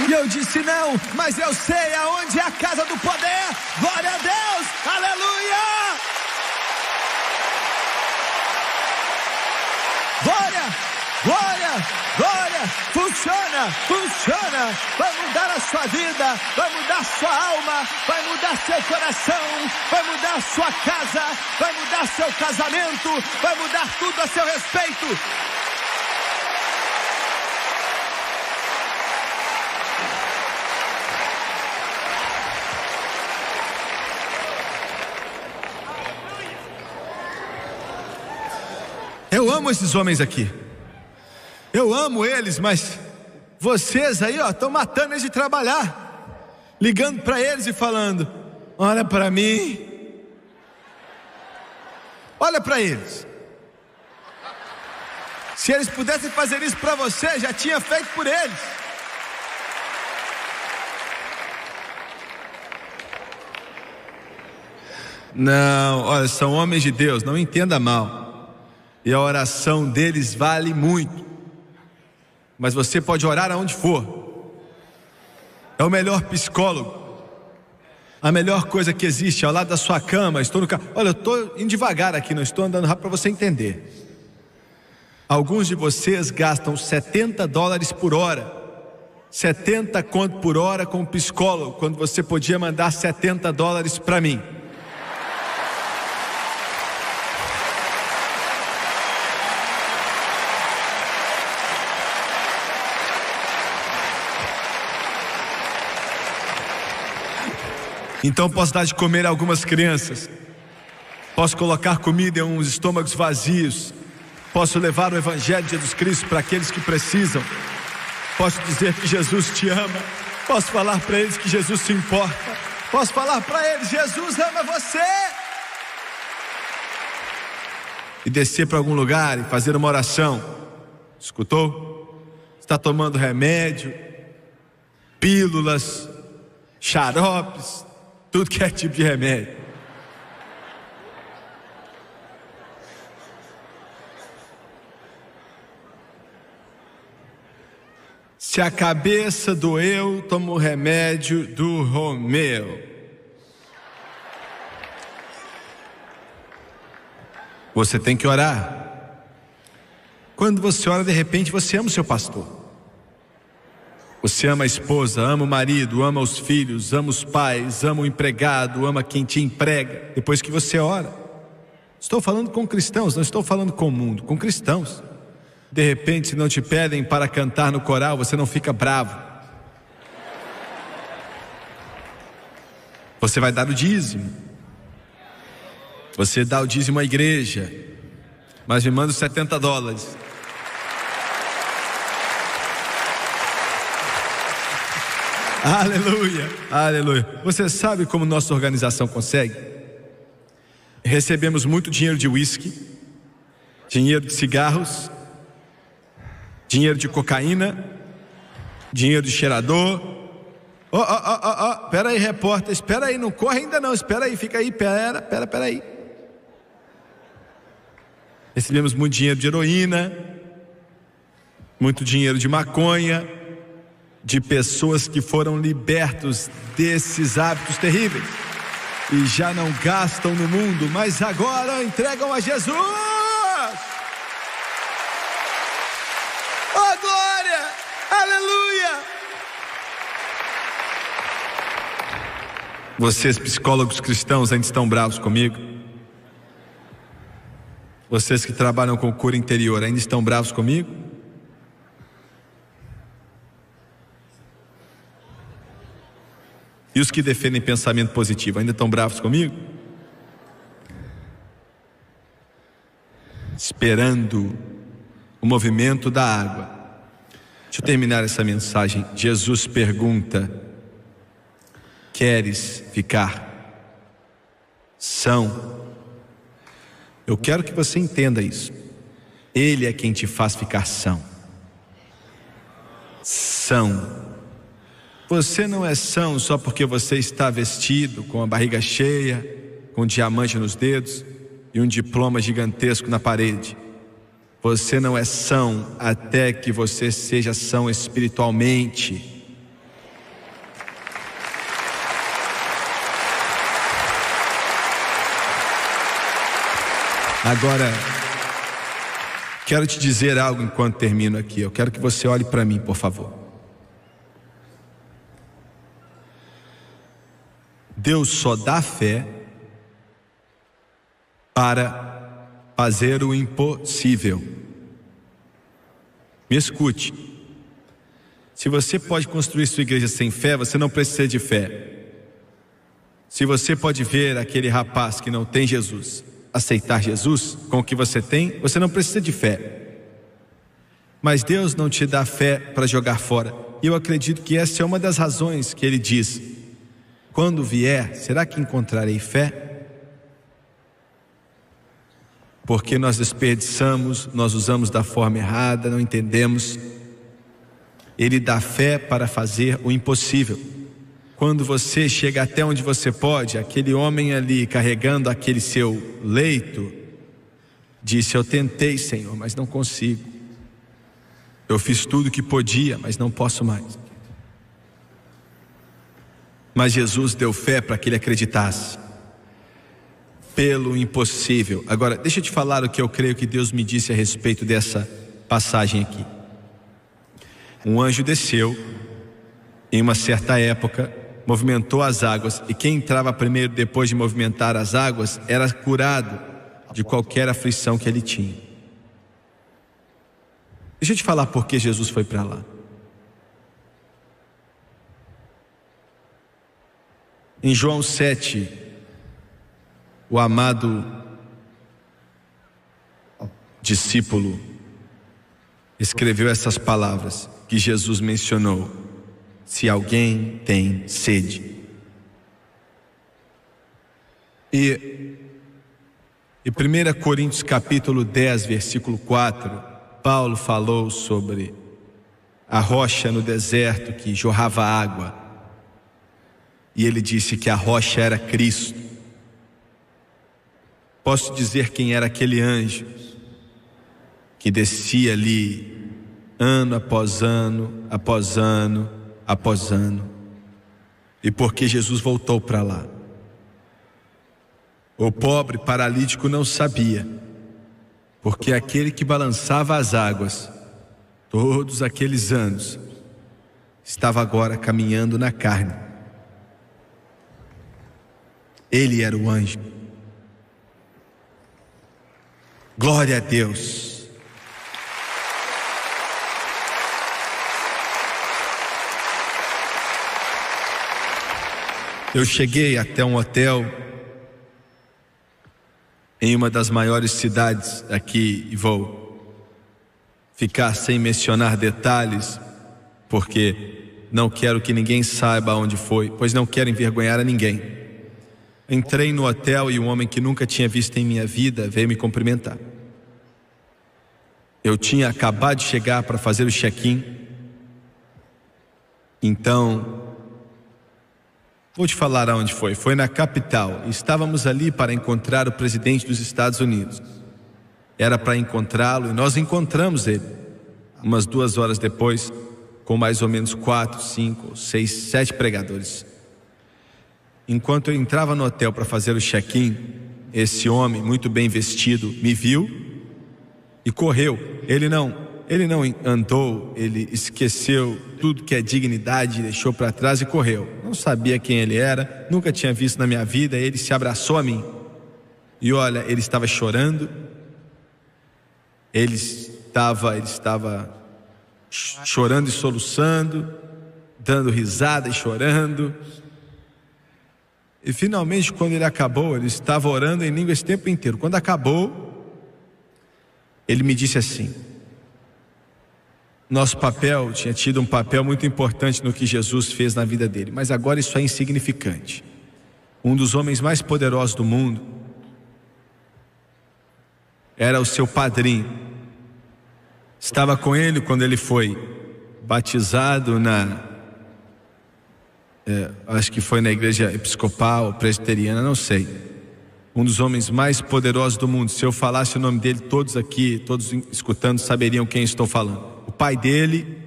E eu disse: não, mas eu sei aonde é a casa do poder. Glória a Deus, aleluia! Glória, glória, glória. Funciona, funciona. Vai mudar a sua vida, vai mudar sua alma, vai mudar seu coração, vai mudar sua casa, vai mudar seu casamento, vai mudar tudo a seu respeito. Eu amo esses homens aqui, eu amo eles, mas vocês aí, estão matando eles de trabalhar, ligando para eles e falando: olha para mim, olha para eles. Se eles pudessem fazer isso para você, já tinha feito por eles. Não, olha, são homens de Deus, não entenda mal. E a oração deles vale muito. Mas você pode orar aonde for. É o melhor psicólogo. A melhor coisa que existe ao lado da sua cama. Estou no carro. Olha, eu estou indo devagar aqui, não estou andando rápido para você entender. Alguns de vocês gastam $70 por hora. 70 conto por hora com um psicólogo, quando você podia mandar $70 para mim. Então posso dar de comer a algumas crianças, posso colocar comida em uns estômagos vazios, posso levar o Evangelho de Jesus Cristo para aqueles que precisam, posso dizer que Jesus te ama, posso falar para eles que Jesus se importa, posso falar para eles: Jesus ama você, e descer para algum lugar e fazer uma oração. Escutou? Está tomando remédio, pílulas, xaropes, tudo que é tipo de remédio. Se a cabeça doeu, toma o remédio do Romeu. Você tem que orar. Quando você ora, de repente você ama o seu pastor. Você ama a esposa, ama o marido, ama os filhos, ama os pais, ama o empregado, ama quem te emprega, depois que você ora. Estou falando com cristãos, não estou falando com o mundo, com cristãos. De repente, se não te pedem para cantar no coral, você não fica bravo. Você vai dar o dízimo. Você dá o dízimo à igreja, mas me manda os $70. Aleluia, aleluia. Você sabe como nossa organização consegue? Recebemos muito dinheiro de uísque, dinheiro de cigarros, dinheiro de cocaína, dinheiro de cheirador. Espera aí, repórter, espera aí, não corre ainda não, espera aí, fica aí, espera aí. Recebemos muito dinheiro de heroína, muito dinheiro de maconha, de pessoas que foram libertos desses hábitos terríveis e já não gastam no mundo, mas agora entregam a Jesus. Oh, glória, aleluia. Vocês, psicólogos cristãos, ainda estão bravos comigo? Vocês que trabalham com cura interior, ainda estão bravos comigo? E os que defendem pensamento positivo, ainda estão bravos comigo? Esperando o movimento da água. Deixa eu terminar essa mensagem. Jesus pergunta: queres ficar são. Eu quero que você entenda isso. Ele é quem te faz ficar são. Você não é são só porque você está vestido com a barriga cheia, com um diamante nos dedos e um diploma gigantesco na parede. Você não é são até que você seja são espiritualmente. Agora, quero te dizer algo enquanto termino aqui. Eu quero que você olhe para mim, por favor. Deus só dá fé para fazer o impossível. Me escute. Se você pode construir sua igreja sem fé, você não precisa de fé. Se você pode ver aquele rapaz que não tem Jesus, aceitar Jesus com o que você tem, você não precisa de fé. Mas Deus não te dá fé para jogar fora. E eu acredito que essa é uma das razões que Ele diz: quando vier, será que encontrarei fé? Porque nós desperdiçamos, nós usamos da forma errada, não entendemos. Ele dá fé para fazer o impossível. Quando você chega até onde você pode, aquele homem ali carregando aquele seu leito disse: eu tentei, Senhor, mas não consigo. Eu fiz tudo o que podia, mas não posso mais. Mas Jesus deu fé para que ele acreditasse pelo impossível. Agora, deixa eu te falar o que eu creio que Deus me disse a respeito dessa passagem aqui. Um anjo desceu em uma certa época, movimentou as águas, e quem entrava primeiro depois de movimentar as águas era curado de qualquer aflição que ele tinha. Deixa eu te falar por que Jesus foi para lá. Em João 7, o amado discípulo escreveu essas palavras que Jesus mencionou: se alguém tem sede. E em 1 Coríntios capítulo 10, versículo 4, Paulo falou sobre a rocha no deserto que jorrava água. E ele disse que a rocha era Cristo. Posso dizer quem era aquele anjo que descia ali ano após ano, após ano, após ano. E porque Jesus voltou para lá. O pobre paralítico não sabia, porque aquele que balançava as águas todos aqueles anos estava agora caminhando na carne. Ele era o anjo. Glória a Deus. Eu cheguei até um hotel em uma das maiores cidades aqui e vou ficar sem mencionar detalhes, porque não quero que ninguém saiba onde foi, pois não quero envergonhar a ninguém. Entrei no hotel e um homem que nunca tinha visto em minha vida veio me cumprimentar. Eu tinha acabado de chegar para fazer o check-in. Então, vou te falar aonde foi. Foi na capital. Estávamos ali para encontrar o presidente dos Estados Unidos. Era para encontrá-lo e nós encontramos ele. Umas 2 horas depois, com mais ou menos 4, 5, 6, 7 pregadores. Enquanto eu entrava no hotel para fazer o check-in, esse homem muito bem vestido me viu e correu. Ele não andou, ele esqueceu tudo que é dignidade, deixou para trás e correu. Não sabia quem ele era, nunca tinha visto na minha vida. Ele se abraçou a mim e olha, ele estava chorando. Ele estava chorando e soluçando, dando risada e chorando. E finalmente, quando ele acabou, ele estava orando em língua esse tempo inteiro. Quando acabou, ele me disse assim: nosso papel tinha tido um papel muito importante no que Jesus fez na vida dele, mas agora isso é insignificante. Um dos homens mais poderosos do mundo era o seu padrinho. Estava com ele quando ele foi batizado acho que foi na igreja episcopal, presbiteriana, não sei. Um dos homens mais poderosos do mundo. Se eu falasse o nome dele, todos aqui, todos escutando, saberiam quem estou falando. O pai dele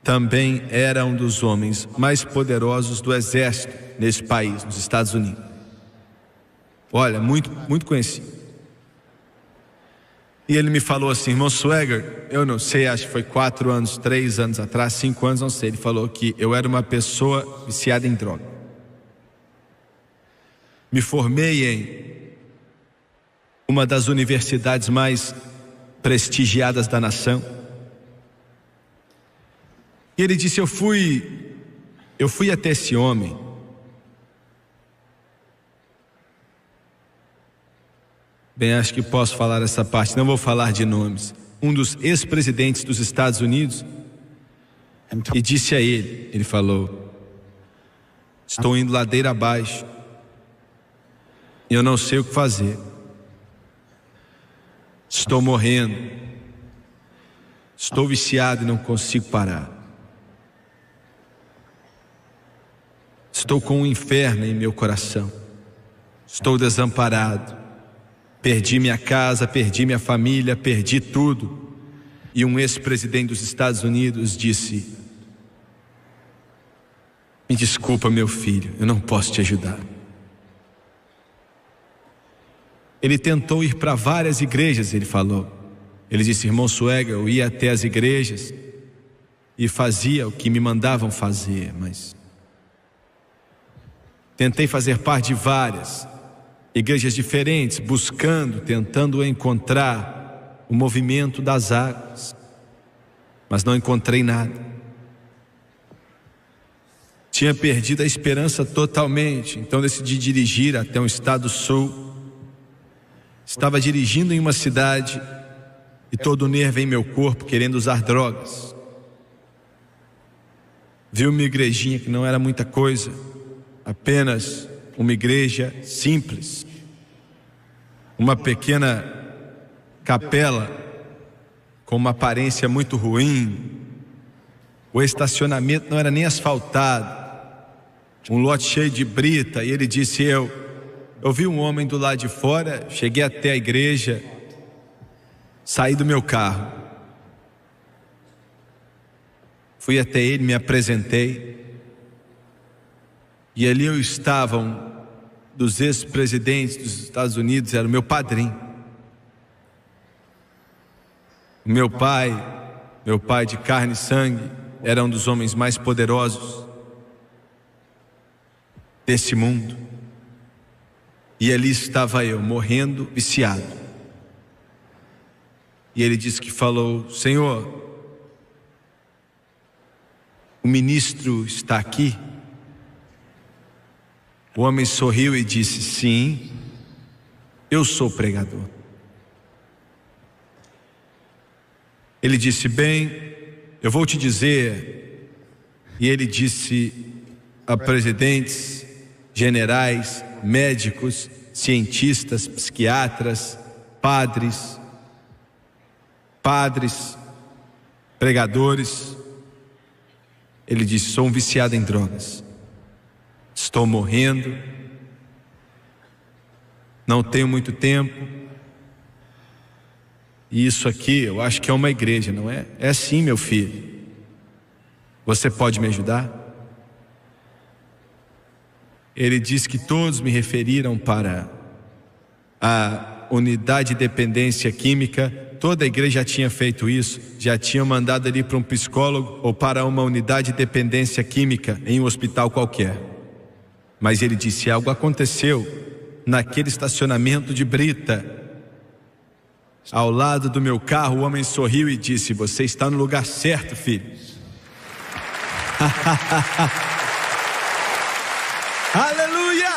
também era um dos homens mais poderosos do exército nesse país, nos Estados Unidos. Olha, muito, muito conhecido. E ele me falou assim: irmão Swagger, eu não sei, acho que foi 4 anos, 3 anos atrás, 5 anos, não sei. Ele falou que eu era uma pessoa viciada em droga. Me formei em uma das universidades mais prestigiadas da nação. E ele disse: eu fui até esse homem. Bem, acho que posso falar essa parte, não vou falar de nomes. Um dos ex-presidentes dos Estados Unidos, e disse a ele falou: estou indo ladeira abaixo, e eu não sei o que fazer. Estou morrendo, estou viciado e não consigo parar. Estou com um inferno em meu coração, estou desamparado. Perdi minha casa, perdi minha família, perdi tudo. E um ex-presidente dos Estados Unidos disse: me desculpa, meu filho, eu não posso te ajudar. Ele tentou ir para várias igrejas, ele falou. Ele disse: irmão Swagger, eu ia até as igrejas e fazia o que me mandavam fazer, mas tentei fazer parte de várias igrejas diferentes, tentando encontrar o movimento das águas, mas não encontrei nada. Tinha perdido a esperança totalmente, então decidi dirigir até um estado sul. Estava dirigindo em uma cidade e todo o nervo em meu corpo querendo usar drogas. Vi uma igrejinha que não era muita coisa, apenas uma igreja simples, uma pequena capela com uma aparência muito ruim. O estacionamento não era nem asfaltado, um lote cheio de brita. E ele disse: eu vi um homem do lado de fora, cheguei até a igreja, saí do meu carro, fui até ele, me apresentei, e ali eu estava, um dos ex-presidentes dos Estados Unidos, era o meu padrinho. Meu pai de carne e sangue, era um dos homens mais poderosos desse mundo. E ali estava eu, morrendo, viciado. E ele disse que falou: Senhor, o ministro está aqui? O homem sorriu e disse: sim, eu sou pregador. Ele disse: bem, eu vou te dizer. E ele disse a presidentes, generais, médicos, cientistas, psiquiatras, padres, pregadores. Ele disse: sou um viciado em drogas, estou morrendo, não tenho muito tempo. E isso aqui eu acho que é uma igreja, não é? É sim, meu filho. Você pode me ajudar? Ele disse que todos me referiram para a unidade de dependência química. Toda a igreja já tinha feito isso, já tinha mandado ele para um psicólogo ou para uma unidade de dependência química em um hospital qualquer. Mas ele disse: algo aconteceu naquele estacionamento de brita, ao lado do meu carro. O homem sorriu e disse: você está no lugar certo, filho. Aleluia!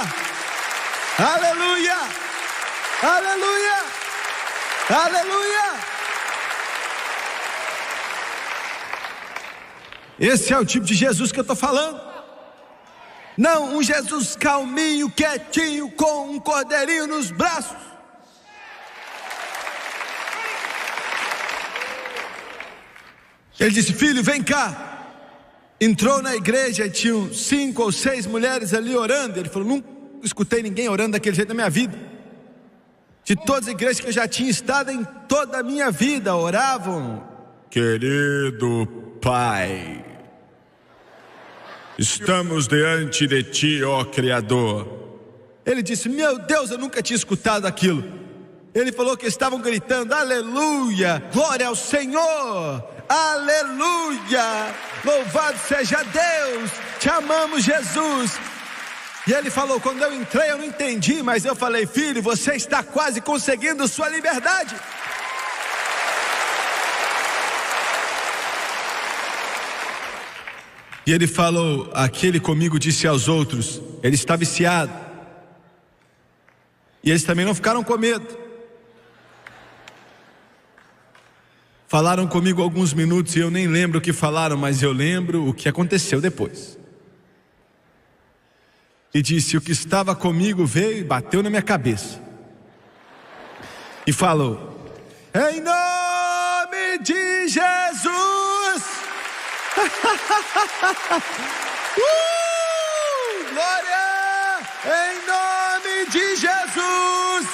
Aleluia! Aleluia! Aleluia! Esse é o tipo de Jesus que eu estou falando. Não um Jesus calminho, quietinho, com um cordeirinho nos braços. Ele disse: filho, vem cá. Entrou na igreja e tinham 5 ou 6 mulheres ali orando. Ele falou: nunca escutei ninguém orando daquele jeito na minha vida. De todas as igrejas que eu já tinha estado em toda a minha vida, oravam: querido Pai, estamos diante de Ti, ó Criador. Ele disse: meu Deus, eu nunca tinha escutado aquilo. Ele falou que estavam gritando: aleluia, glória ao Senhor, aleluia, louvado seja Deus, te amamos, Jesus. E ele falou: quando eu entrei eu não entendi, mas eu falei: filho, você está quase conseguindo sua liberdade. E ele falou: aquele comigo disse aos outros, ele está viciado. E eles também não ficaram com medo. Falaram comigo alguns minutos e eu nem lembro o que falaram, mas eu lembro o que aconteceu depois. E disse: o que estava comigo veio e bateu na minha cabeça. E falou: em nome de Jesus. Glória! Em nome de Jesus.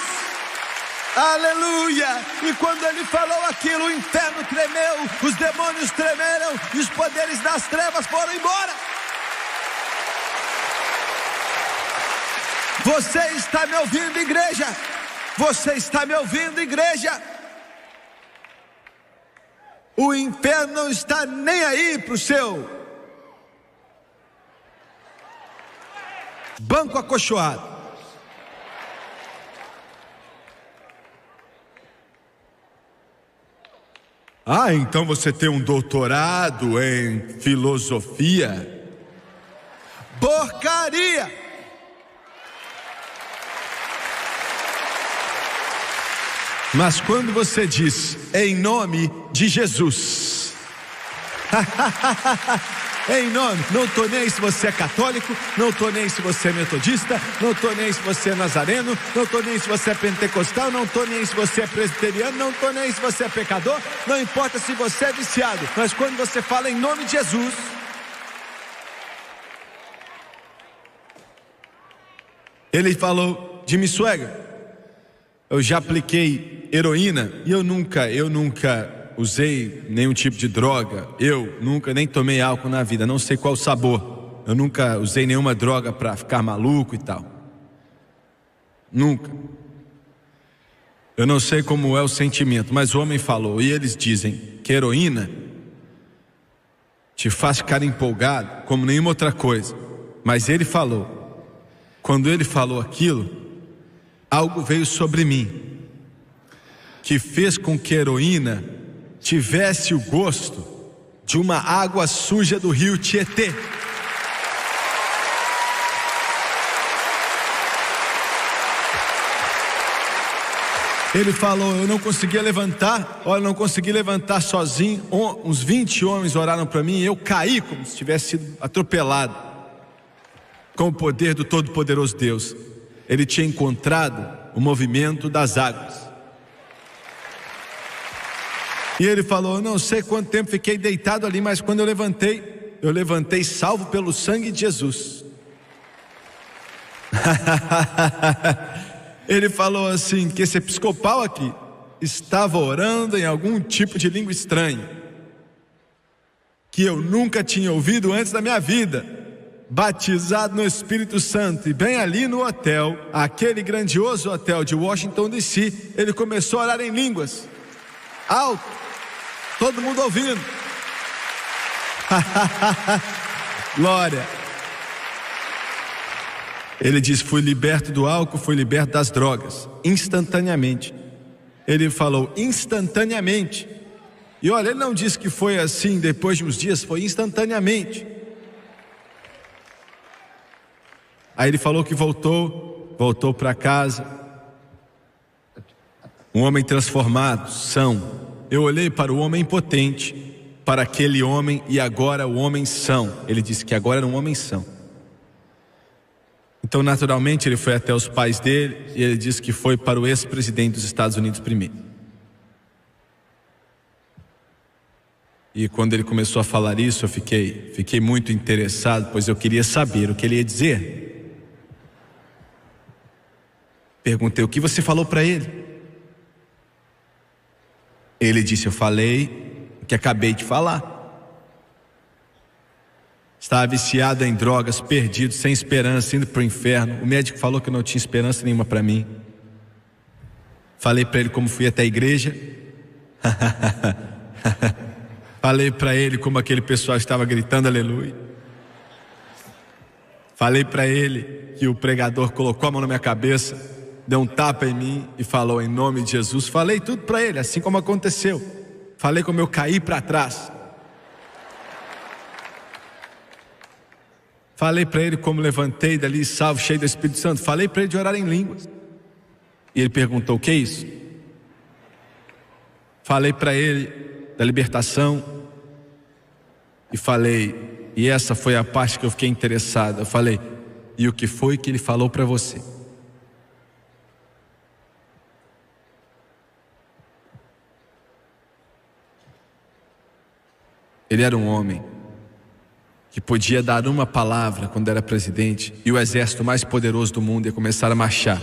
Aleluia! E quando ele falou aquilo, o inferno tremeu, os demônios tremeram e os poderes das trevas foram embora. Você está me ouvindo, igreja? Você está me ouvindo, igreja? O inferno não está nem aí para o seu banco acolchoado. Ah, então você tem um doutorado em filosofia? Porcaria! Mas quando você diz em nome de Jesus, em nome, não estou nem aí se você é católico, não estou nem aí se você é metodista, não estou nem aí se você é nazareno, não estou nem aí se você é pentecostal, não estou nem aí se você é presbiteriano, não estou nem aí se você é pecador, não importa se você é viciado, mas quando você fala em nome de Jesus, ele falou de minha suegra. Eu já apliquei heroína e eu nunca usei nenhum tipo de droga. Eu nunca nem tomei álcool na vida, não sei qual o sabor. Eu nunca usei nenhuma droga para ficar maluco e tal. Nunca. Eu não sei como é o sentimento, mas o homem falou, e eles dizem que heroína te faz ficar empolgado como nenhuma outra coisa. Mas ele falou, quando ele falou aquilo, algo veio sobre mim, que fez com que a heroína tivesse o gosto de uma água suja do rio Tietê. Ele falou, eu não conseguia levantar, olha, não consegui levantar sozinho, uns 20 homens oraram para mim e eu caí como se tivesse sido atropelado, com o poder do Todo-Poderoso Deus. Ele tinha encontrado o movimento das águas. E ele falou, eu não sei quanto tempo fiquei deitado ali, mas quando eu levantei salvo pelo sangue de Jesus. Ele falou assim, que esse episcopal aqui estava orando em algum tipo de língua estranha, que eu nunca tinha ouvido antes da minha vida, batizado no Espírito Santo, e bem ali no hotel, aquele grandioso hotel de Washington DC, ele começou a orar em línguas, alto, todo mundo ouvindo. Glória. Ele diz, fui liberto do álcool, fui liberto das drogas, instantaneamente. Ele falou, instantaneamente. E olha, ele não disse que foi assim depois de uns dias, foi instantaneamente. Aí ele falou que voltou para casa, um homem transformado, são. Eu olhei para o homem impotente, para aquele homem e agora o homem são. Ele disse que agora era um homem são. Então naturalmente ele foi até os pais dele e ele disse que foi para o ex-presidente dos Estados Unidos primeiro. E quando ele começou a falar isso, eu fiquei muito interessado, pois eu queria saber o que ele ia dizer. Perguntei: o que você falou para ele? Ele disse: eu falei o que acabei de falar. Estava viciado em drogas, perdido, sem esperança, indo para o inferno. O médico falou que não tinha esperança nenhuma para mim. Falei para ele como fui até a igreja. Falei para ele como aquele pessoal estava gritando aleluia. Falei para ele que o pregador colocou a mão na minha cabeça, deu um tapa em mim e falou em nome de Jesus. Falei tudo para ele, assim como aconteceu. Falei como eu caí para trás. Falei para ele como levantei dali salvo, cheio do Espírito Santo. Falei para ele de orar em línguas. E ele perguntou: o que é isso? Falei para ele da libertação. E falei, e essa foi a parte que eu fiquei interessado. Eu falei: e o que foi que ele falou para você? Ele era um homem que podia dar uma palavra quando era presidente e o exército mais poderoso do mundo ia começar a marchar.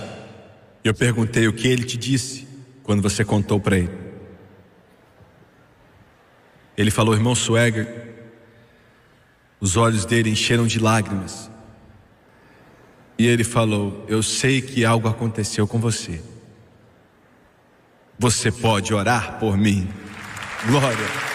Eu perguntei: o que ele te disse quando você contou para ele? Ele falou: irmão Swagger, os olhos dele encheram de lágrimas. E ele falou: eu sei que algo aconteceu com você. Você pode orar por mim? Glória.